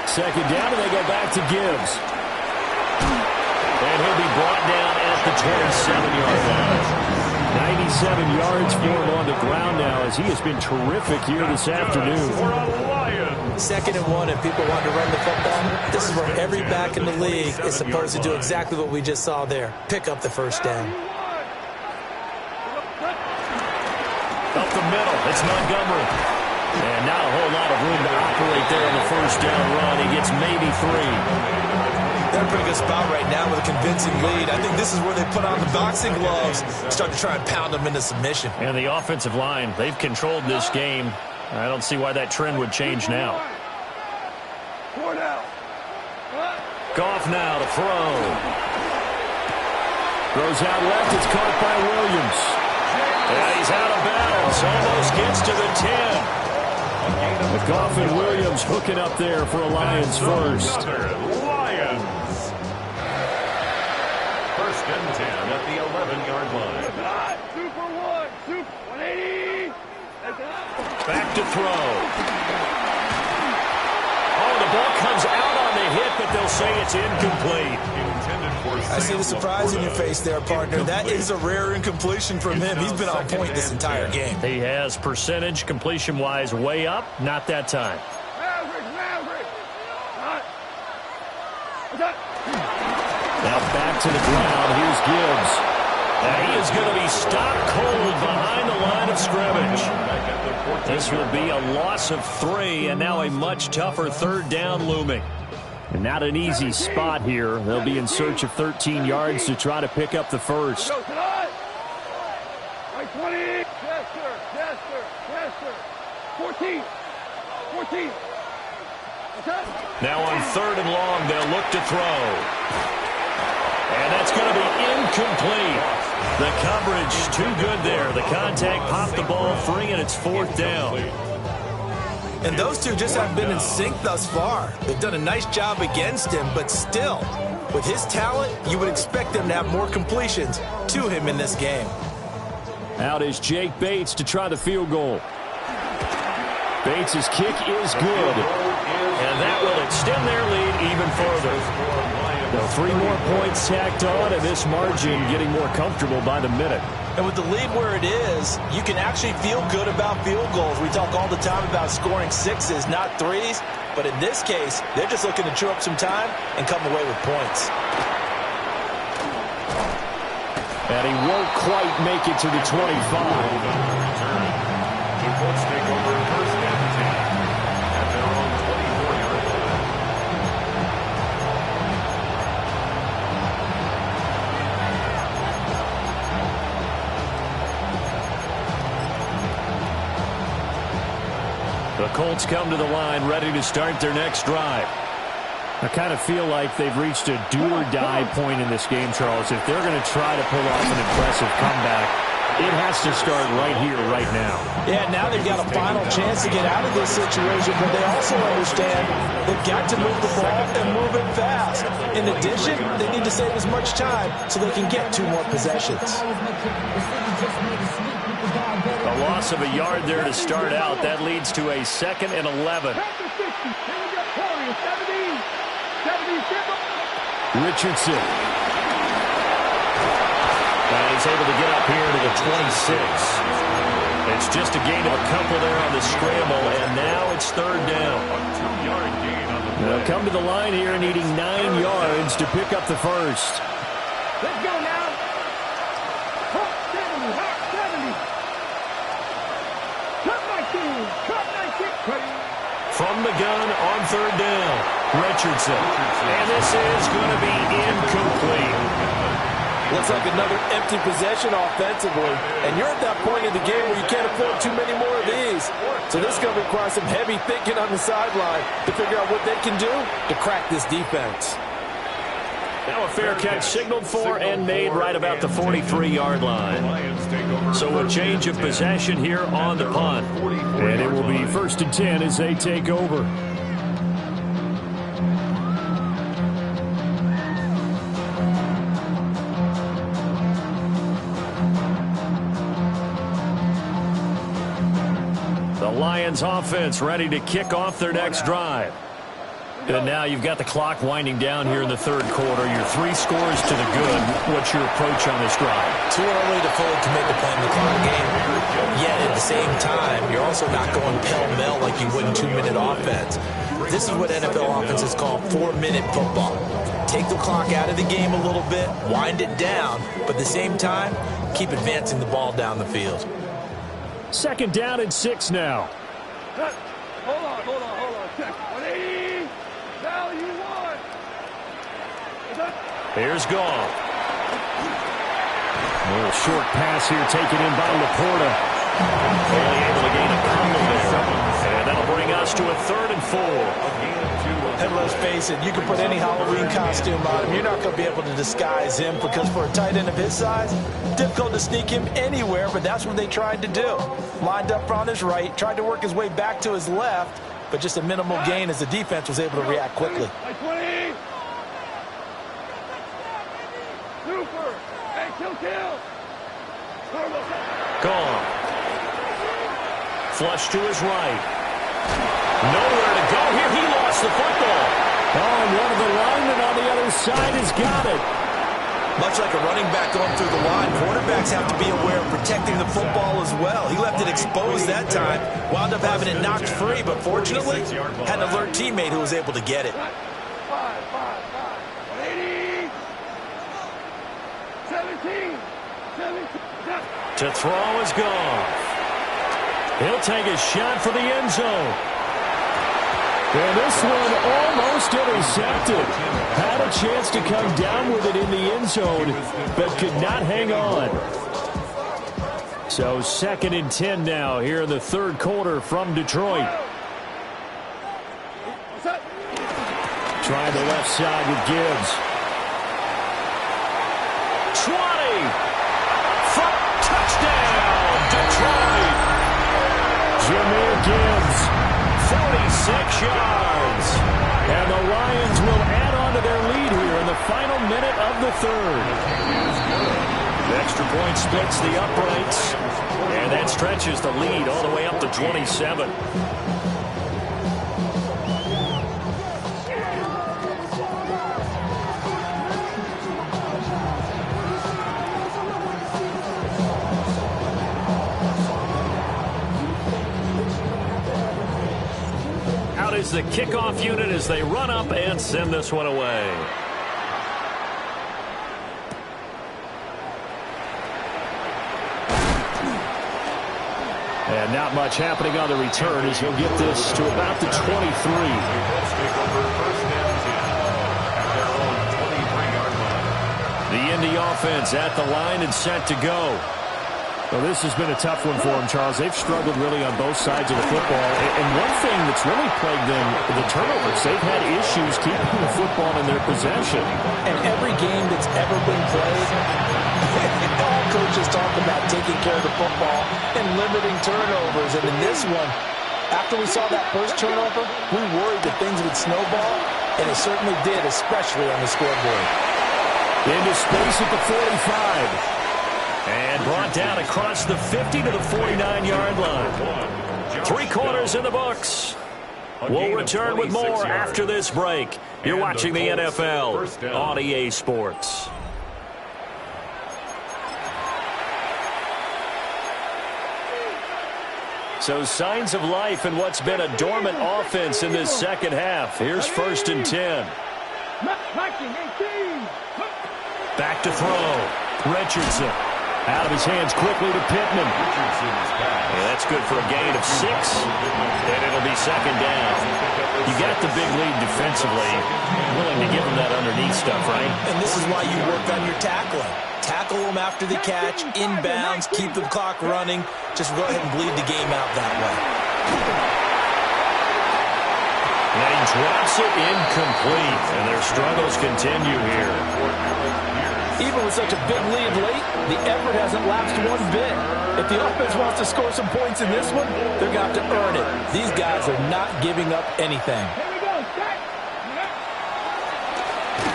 Second down, and they go back to Gibbs. And he'll be brought down at the 27-yard line. 97 yards for him on the ground now as he has been terrific here this afternoon. Second and 1, and people want to run the football. This is where every back in the league is supposed to do exactly what we just saw there. Pick up the first down. Up the middle, it's Montgomery. And not a whole lot of room to operate there on the first down run. He gets maybe 3. They're in a pretty good spot right now with a convincing lead. I think this is where they put on the boxing gloves, start to try and pound them into submission. And the offensive line, they've controlled this game. I don't see why that trend would change now. Goff now to throw. Throws out left. It's caught by Williams. And he's out of bounds. Almost gets to the 10. With Goff and Williams hooking up there for a Lions first. First and 10 at the 11-yard line. Super 180. Back to throw. Oh, the ball comes out on the hit, but they'll say it's incomplete. I see the surprise in your face there, partner. That is a rare incompletion from him. He's been on point this entire game. He has percentage completion-wise way up. Not that time. Now back to the ground. Here's Gibbs. And he is going to be stopped cold behind the line of scrimmage. This will be a loss of 3, and now a much tougher third down looming. And not an easy spot here. They'll be in search of 13 yards to try to pick up the first. 20. Chester. 14. Now on third and long, they'll look to throw. And that's going to be incomplete. The coverage too good there. The contact popped the ball free, and it's fourth down. And those two just haven't been in sync thus far. They've done a nice job against him, but still, with his talent, you would expect them to have more completions to him in this game. Out is Jake Bates to try the field goal. Bates' kick is good. And that will extend their lead even further. So 3 more points tacked on, and this margin getting more comfortable by the minute. And with the lead where it is, you can actually feel good about field goals. We talk all the time about scoring 6s, not 3s. But in this case, they're just looking to chew up some time and come away with points. And he won't quite make it to the 25. The Colts take over first and 10 at their own 24-yard line. The Colts come to the line ready to start their next drive. I kind of feel like they've reached a do-or-die point in this game, Charles. If they're going to try to pull off an impressive comeback, it has to start right here, right now. Yeah, now they've got a final chance to get out of this situation, but they also understand they've got to move the ball and move it fast. In addition, they need to save as much time so they can get 2 more possessions. A loss of a yard there to start out. That leads to a 2nd and 11. Richardson. And he's able to get up here to the 26. It's just a gain of a couple there on the scramble, and now it's 3rd down. A 2-yard gain on the play. They'll come to the line here needing 9 yards to pick up the first. Let's go now. Hot 70, hot 70. Cut 19, cut 19. From the gun on 3rd down, Richardson. And this is going to be incomplete. Looks like another empty possession offensively. And you're at that point in the game where you can't afford too many more of these. So this is going to require some heavy thinking on the sideline to figure out what they can do to crack this defense. Now a fair catch signaled for and made right about the 43-yard line. So a change of possession here on the punt. And it will be 1st and 10 as they take over. The Lions offense ready to kick off their next drive. And now you've got the clock winding down here in the 3rd quarter. Your 3 scores to the good. What's your approach on this drive? Too early to fully commit to playing the clock game. Yet at the same time, you're also not going pell-mell like you would in 2-minute offense. This is what NFL offenses call 4-minute football. Take the clock out of the game a little bit, wind it down, but at the same time, keep advancing the ball down the field. 2nd down and 6 now. Hold on. Check. 180. Now you want. Here's Goff. A little short pass here taken in by Laporta. Only able to gain a couple there. And that'll bring us to a 3rd and 4. And let's face it, you can put any Halloween costume on him. You're not going to be able to disguise him because for a tight end of his size, difficult to sneak him anywhere, but that's what they tried to do. Lined up on his right, tried to work his way back to his left, but just a minimal gain as the defense was able to react quickly. 20. Super. Hey, kill. Gone. Flush to his right. Nowhere to go here. He lost the football. Oh, and one of the linemen on the other side has got it. Much like a running back going through the line, quarterbacks have to be aware of protecting the football as well. He left it exposed that time, wound up having it knocked free, but fortunately, had an alert teammate who was able to get it. 180. 17. To throw is Goff. He'll take a shot for the end zone. And this one almost intercepted. Had a chance to come down with it in the end zone, but could not hang on. So 2nd and 10 now here in the 3rd quarter from Detroit. Trying the left side with Gibbs. 20. Touchdown, Detroit. Jahmyr Gibbs, 46 yards. And the Lions will add on to their lead here in the final minute of the 3rd. The extra point splits the uprights. And that stretches the lead all the way up to 27. is the kickoff unit as they run up and send this one away. And not much happening on the return as he'll get this to about the 23. The Indy offense at the line and set to go. Well, this has been a tough one for them, Charles. They've struggled really on both sides of the football. And one thing that's really plagued them, the turnovers. They've had issues keeping the football in their possession. And every game that's ever been played, all coaches talk about taking care of the football and limiting turnovers. And in this one, after we saw that first turnover, we worried that things would snowball, and it certainly did, especially on the scoreboard. Into space at the 45. And brought down across the 50 to the 49-yard line. 3 quarters in the books. We'll return with more after this break. You're watching the NFL on EA Sports. So signs of life in what's been a dormant offense in this second half. Here's 1st and 10. Back to throw. Richardson. Out of his hands quickly to Pittman. Yeah, that's good for a gain of 6. And it'll be 2nd down. You got the big lead defensively. Willing to give him that underneath stuff, right? And this is why you work on your tackling. Tackle them after the catch, inbounds, keep the clock running. Just go ahead and bleed the game out that way. And he drops it incomplete. And their struggles continue here. Even with such a big lead late, the effort hasn't lapsed one bit. If the offense wants to score some points in this one, they're going to have to earn it. These guys are not giving up anything.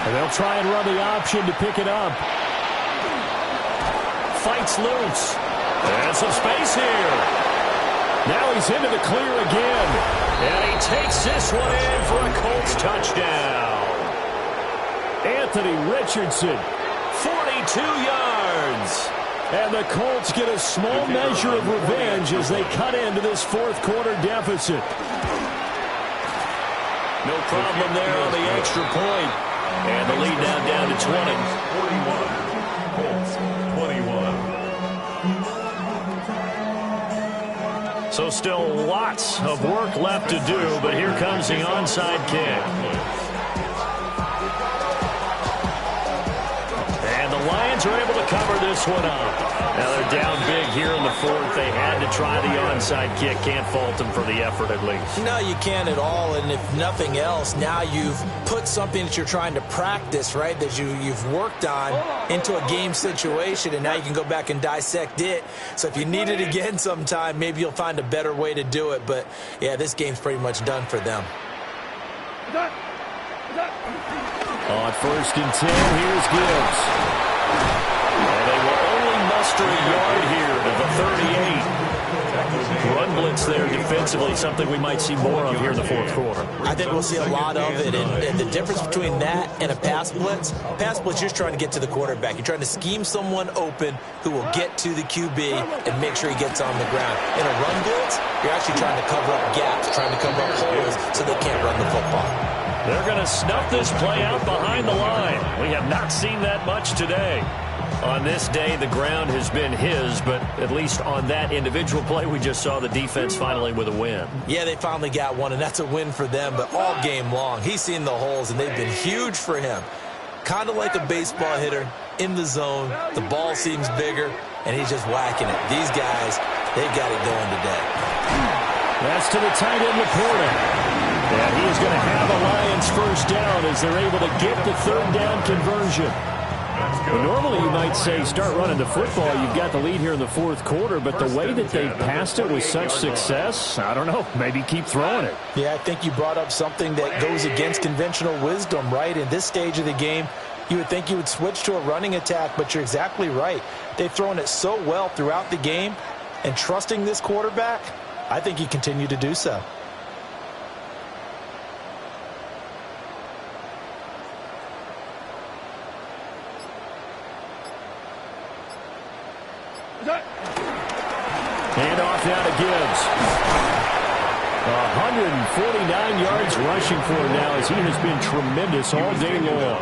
And they'll try and run the option to pick it up. Fights loose. And some space here. Now he's into the clear again. And he takes this one in for a Colts touchdown. Anthony Richardson. 42 yards. And the Colts get a small measure of revenge as they cut into this 4th quarter deficit. No problem there on the extra point. And the lead now down to 20. 41. Colts 21. So still lots of work left to do, but here comes the onside kick. Lions are able to cover this one up. Now they're down big here in the 4th. They had to try the onside kick. Can't fault them for the effort at least. No, you can't at all. And if nothing else, now you've put something that you're trying to practice, right, that you've worked on into a game situation, and now you can go back and dissect it. So if you need it again sometime, maybe you'll find a better way to do it. But, yeah, this game's pretty much done for them. On 1st and 10, here's Gibbs. And they will only muster a yard here to the 38. Run blitz there defensively, something we might see more of here in the 4th quarter. I think we'll see a lot of it, and the difference between that and a pass blitz, you're just trying to get to the quarterback. You're trying to scheme someone open who will get to the QB and make sure he gets on the ground. In a run blitz, you're actually trying to cover up gaps, trying to cover up holes so they can't run the football. They're going to snuff this play out behind the line. We have not seen that much today. On this day, the ground has been his, but at least on that individual play, we just saw the defense finally with a win. Yeah, they finally got one, and that's a win for them, but all game long, he's seen the holes, and they've been huge for him. Kind of like a baseball hitter in the zone. The ball seems bigger, and he's just whacking it. These guys, they've got it going today. That's to the tight end, Laporta. And he is going to have a Lions first down as they're able to get the 3rd down conversion. Well, normally you might say start running the football. You've got the lead here in the 4th quarter, but the way that they passed it with such success, I don't know, maybe keep throwing it. Yeah, I think you brought up something that goes against conventional wisdom, right? In this stage of the game, you would think you would switch to a running attack, but you're exactly right. They've thrown it so well throughout the game, and trusting this quarterback, I think you continue to do so. And off now to Gibbs. 149 yards rushing for him now, as he has been tremendous all day long.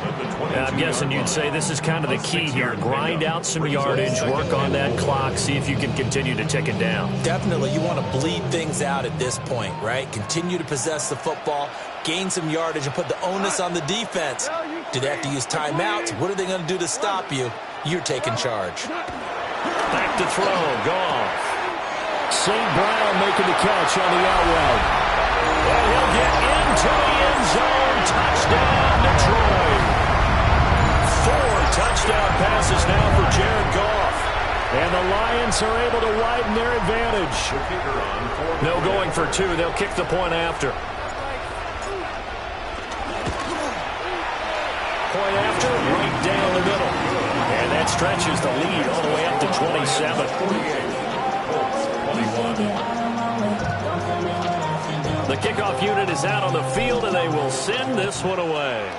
And I'm guessing you'd say this is kind of the key here. Grind out some yardage, work on that clock, see if you can continue to tick it down. Definitely, you want to bleed things out at this point, right? Continue to possess the football, gain some yardage, and put the onus on the defense. Do they have to use timeouts? What are they going to do to stop you? You're taking charge. Back to throw, Goff. St. Brown making the catch on the out route. And he'll get into the end zone. Touchdown, Detroit. 4 touchdown passes now for Jared Goff. And the Lions are able to widen their advantage. No going for 2. They'll kick the point after. Point after, right down the middle. And that stretches the lead all the way up to 27. The kickoff unit is out on the field, and they will send this one away.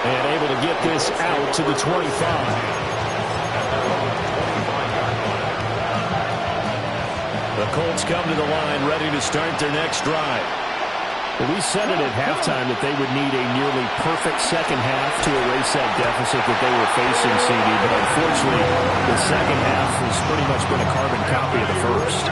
And able to get this out to the 25. The Colts come to the line ready to start their next drive. Well, we said it at halftime that they would need a nearly perfect second half to erase that deficit that they were facing, CD, but unfortunately the second half has pretty much been a carbon copy of the first.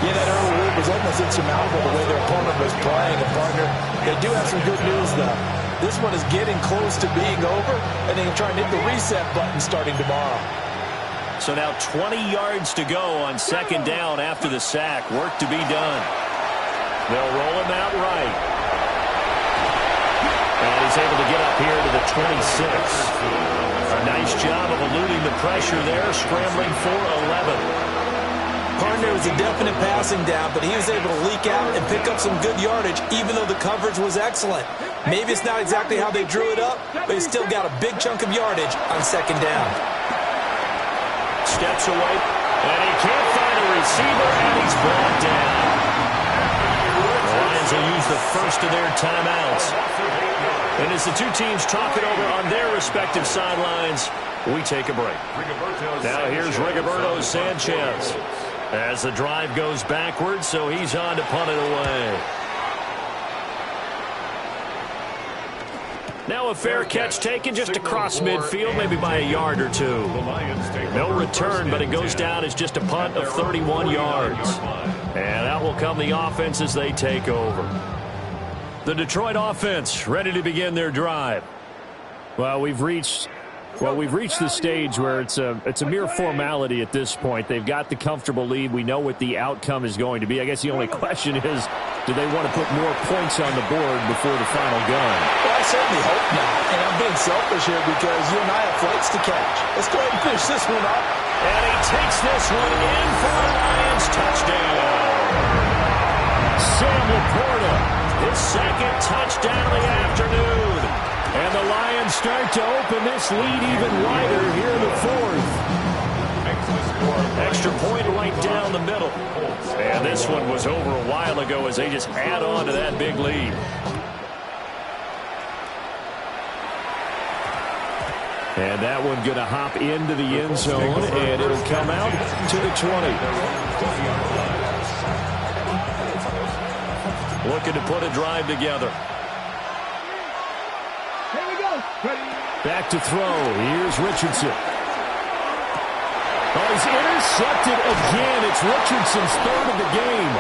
Yeah, that early lead was almost insurmountable the way their opponent was playing. And, partner, they do have some good news, though. This one is getting close to being over, and they can try and hit the reset button starting tomorrow. So now 20 yards to go on second down after the sack. Work to be done. They'll roll him out right. And he's able to get up here to the 26. A nice job of eluding the pressure there, scrambling for 11. Partner was a definite passing down, but he was able to leak out and pick up some good yardage, even though the coverage was excellent. Maybe it's not exactly how they drew it up, but he still got a big chunk of yardage on second down. Steps away, and he can't find a receiver, and he's brought down. The Lions will use the first of their timeouts. And as the two teams talk it over on their respective sidelines, we take a break. Now here's Rigoberto Sanchez as the drive goes backwards, so he's on to punt it away. Now a fair catch taken just across midfield, maybe by a yard or two. No return, but it goes down as just a punt of 31 yards. And out will come the offense as they take over. The Detroit offense ready to begin their drive. Well, we've reached the stage where it's a mere formality at this point. They've got the comfortable lead. We know what the outcome is going to be. I guess the only question is, do they want to put more points on the board before the final gun? Well, I certainly hope not. And I'm being selfish here because you and I have flights to catch. Let's go ahead and finish this one up. And he takes this one in for a Lions touchdown. Sam Laporta, his second touchdown of the afternoon. And the Lions start to open this lead even wider here in the fourth. Extra point right down the middle. And this one was over a while ago as they just add on to that big lead. And that one going to hop into the end zone, and it'll come out to the 20. Looking to put a drive together. Back to throw. Here's Richardson. Oh, he's intercepted again. It's Richardson's third of the game.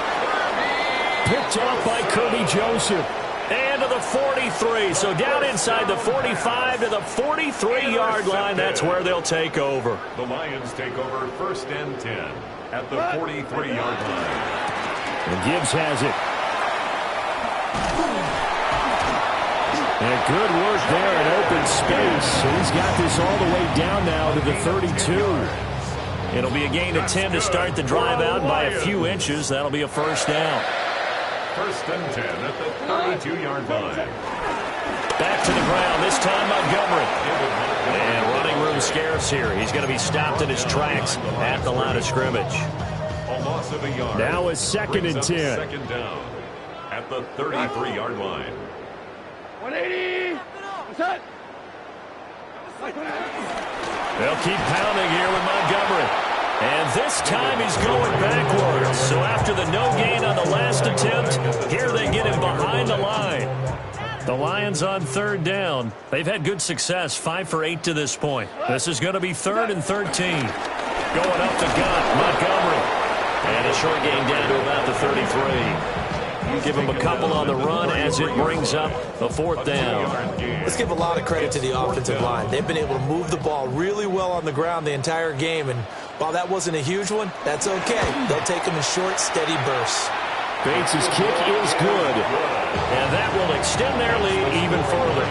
Picked off by Kirby Joseph. And to the 43. So down inside the 45 to the 43-yard line. That's where they'll take over. The Lions take over first and 10 at the 43-yard line. And Gibbs has it. And good work there in open space. So he's got this all the way down now to the 32. It'll be a gain of 10 to start the drive out by a few inches. That'll be a first down. First and 10 at the 32-yard line. Back to the ground, this time Montgomery. And running room scarce here. He's going to be stopped in his tracks at the line of scrimmage. A loss of a yard. Now it's second and 10. Second down at the 33-yard line. 180. Set. They'll keep pounding here with Montgomery. And this time he's going backwards. So after the no gain on the last attempt, here they get him behind the line. The Lions on third down. They've had good success, 5 for 8 to this point. This is going to be 3rd and 13. Going up the gut, Montgomery. And a short gain down to about the 33. Give him a couple on the run as it brings up the 4th down. Let's give a lot of credit to the offensive line. They've been able to move the ball really well on the ground the entire game, and while that wasn't a huge one, that's okay. They'll take them in short, steady bursts. Bates' kick is good, and that will extend their lead even further.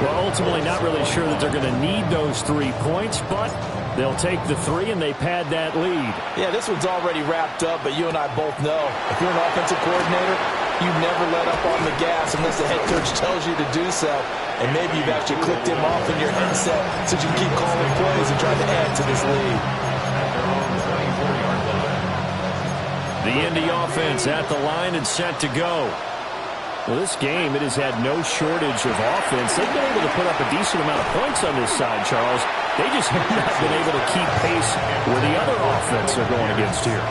Well, ultimately not really sure that they're going to need those 3 points, but they'll take the 3 and they pad that lead. Yeah, this one's already wrapped up, but you and I both know if you're an offensive coordinator, you never let up on the gas unless the head coach tells you to do so. And maybe you've actually clicked him off in your headset so you can keep calling plays and trying to add to this lead. The Indy offense at the line and set to go. Well, this game, it has had no shortage of offense. They've been able to put up a decent amount of points on this side, Charles. They just have not been able to keep pace with the other offense they're going against here.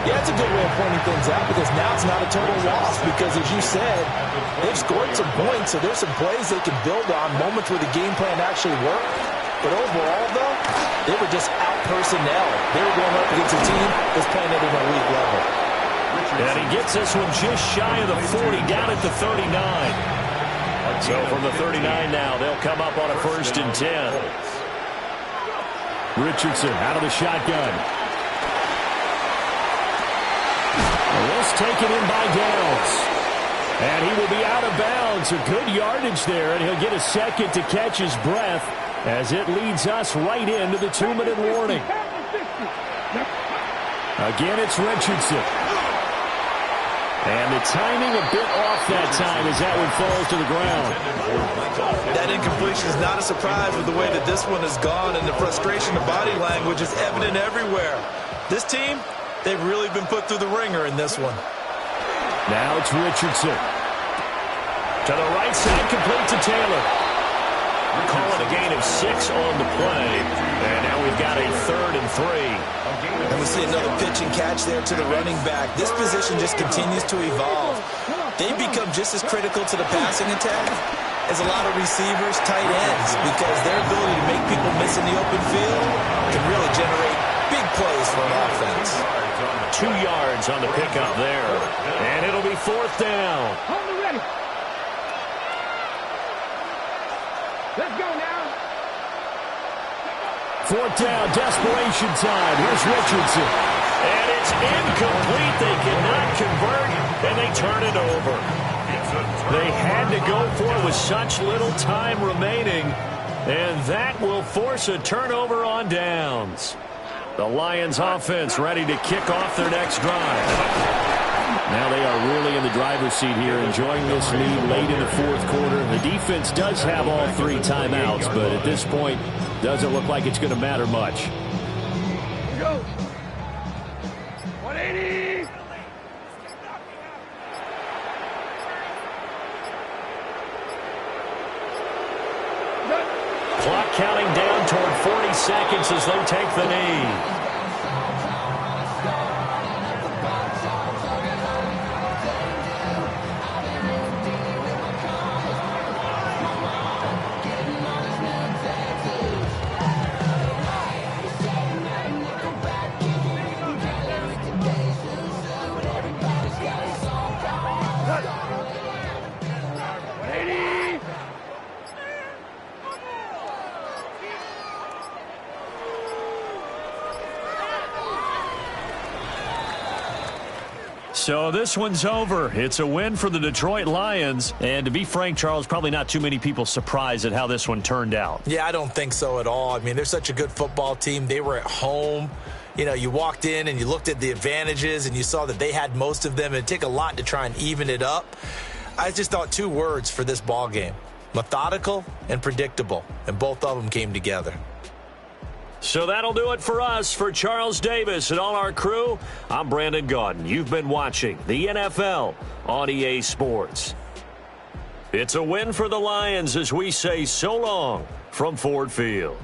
Yeah, it's a good way of pointing things out because now it's not a total loss because, as you said, they've scored some points, so there's some plays they can build on, moments where the game plan actually worked. But overall, though, they were just out-personnel. They were going up against a team that's playing at an elite level. And he gets this one just shy of the 40, down at the 39. So from the 39 now, they'll come up on a 1st and 10. Richardson out of the shotgun. This taken in by Downs. And he will be out of bounds. A good yardage there, and he'll get a second to catch his breath as it leads us right into the 2-minute warning. Again, it's Richardson. And the timing a bit off that time as that one falls to the ground. That incompletion is not a surprise with the way that this one has gone, and the frustration of body language is evident everywhere. This team, they've really been put through the ringer in this one. Now it's Richardson. To the right side, complete to Taylor. Call it a gain of 6 on the play. And now we've got a 3rd and 3. And we see another pitch and catch there to the running back. This position just continues to evolve. They become just as critical to the passing attack as a lot of receivers, tight ends, because their ability to make people miss in the open field can really generate big plays for an offense. 2 yards on the pickup there. And it'll be 4th down. Hold it ready. Let's go now. 4th down, desperation time. Here's Richardson. And it's incomplete. They cannot convert, and they turn it over. They had to go for it with such little time remaining, and that will force a turnover on downs. The Lions offense ready to kick off their next drive. Now they are really in the driver's seat here, enjoying this lead late in the 4th quarter. The defense does have all 3 timeouts, but at this point, doesn't look like it's going to matter much. Go. 180. Clock counting down toward 40 seconds as they take the knee. So this one's over. It's a win for the Detroit Lions. And to be frank, Charles, probably not too many people surprised at how this one turned out. Yeah, I don't think so at all. I mean, they're such a good football team. They were at home. You know, you walked in and you looked at the advantages and you saw that they had most of them. It'd take a lot to try and even it up. I just thought 2 words for this ball game: methodical and predictable. And both of them came together. So that'll do it for us. For Charles Davis and all our crew, I'm Brandon Gaudin. You've been watching the NFL on EA Sports. It's a win for the Lions as we say so long from Ford Field.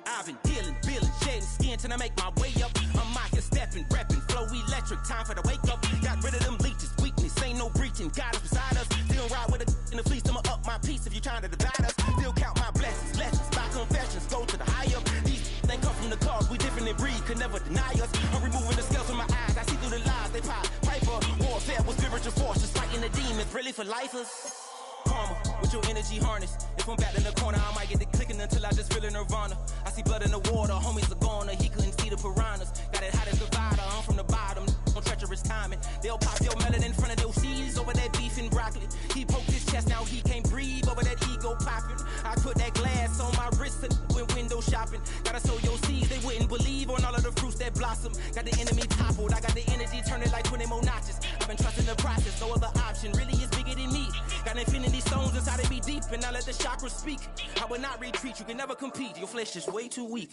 I've been dealing, shedding skin till I make my way up. I'm out here stepping, repping, flow electric, time for the wake up. Got rid of them leeches, weakness, ain't no breaching. God is beside us, still ride with a in the fleece. I'ma up my piece if you trying to divide us. Still count my blessings, lessons, my confessions, go to the high up. These they come from the cause, we different in breed, could never deny us. I'm removing the scales from my eyes, I see through the lies they pop. Piper, warfare with spiritual force, just fighting the demons, really for lifers. Karma, with your energy harness. If I'm back in the corner, I might get it clicking until I just feel a nirvana. I see blood in the water, homies are gone, he couldn't see the piranhas. Got it hot as Nevada, I'm from the bottom, on treacherous timing. They'll pop your melon in front of those seeds over that beef and broccoli. He poked his chest, now he can't breathe over that ego popping. I put that glass on my wrist and went window shopping. Gotta sow your seeds, they wouldn't believe on all of the fruits that blossom. Got the enemy toppled, I got the energy turning like 20 more notches. I've been trusting the process, no other option really is bigger than me. Got infinity stones inside of me deep, and I let the chakras speak. I will not retreat, you can never compete, your flesh is way too weak.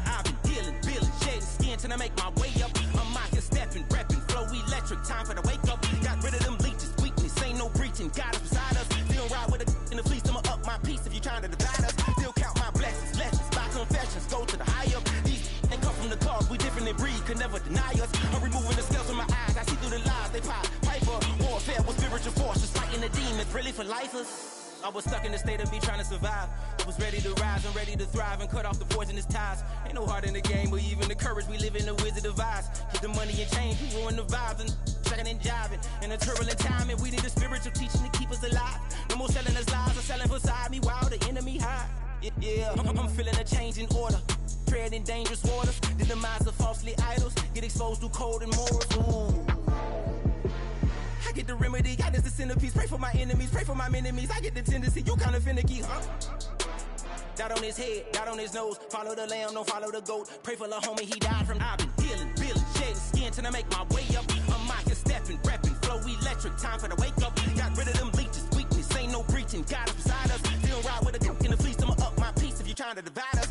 I've been dealing, shedding skin till I make my way up. I'm out here stepping, repping, flow electric, time for the wake up. Got rid of them leeches, weakness, ain't no breaching. God is beside us, still ride with a in the fleece. I'ma up my piece if you trying to divide us. Still count my blessings, lessons, my confessions, go to the high up. These they come from the cause, we different in breed, could never deny us. I'm removing the scales from my eyes, I see through the lies they pop. Piper, warfare with spiritual force, just fighting the demons, really for lifers. I was stuck in the state of me trying to survive. I was ready to rise and ready to thrive and cut off the poisonous ties. Ain't no heart in the game, but even the courage we live in the wizard of Oz. Get the money and change, we ruin the vibes and checking and jiving. In a turbulent time, and we need a spiritual teaching to keep us alive. No more selling us lies or selling beside me while the enemy hide. Yeah, I'm feeling a change in order. Treading dangerous waters, the demise of falsely idols. Get exposed through code and morals. Ooh. I get the remedy, God is the centerpiece. Pray for my enemies, pray for my enemies. I get the tendency, you kinda finicky, huh? Dot on his head, dot on his nose. Follow the lamb, don't follow the goat. Pray for the homie, he died from. I've been dealing, shedding skin till I make my way up. I'm out here stepping, repping, flow electric, time for the wake up. Got rid of them leeches, weakness, ain't no breaching. God is beside us, still ride with a in the fleece. I'ma up my piece if you trying to divide us.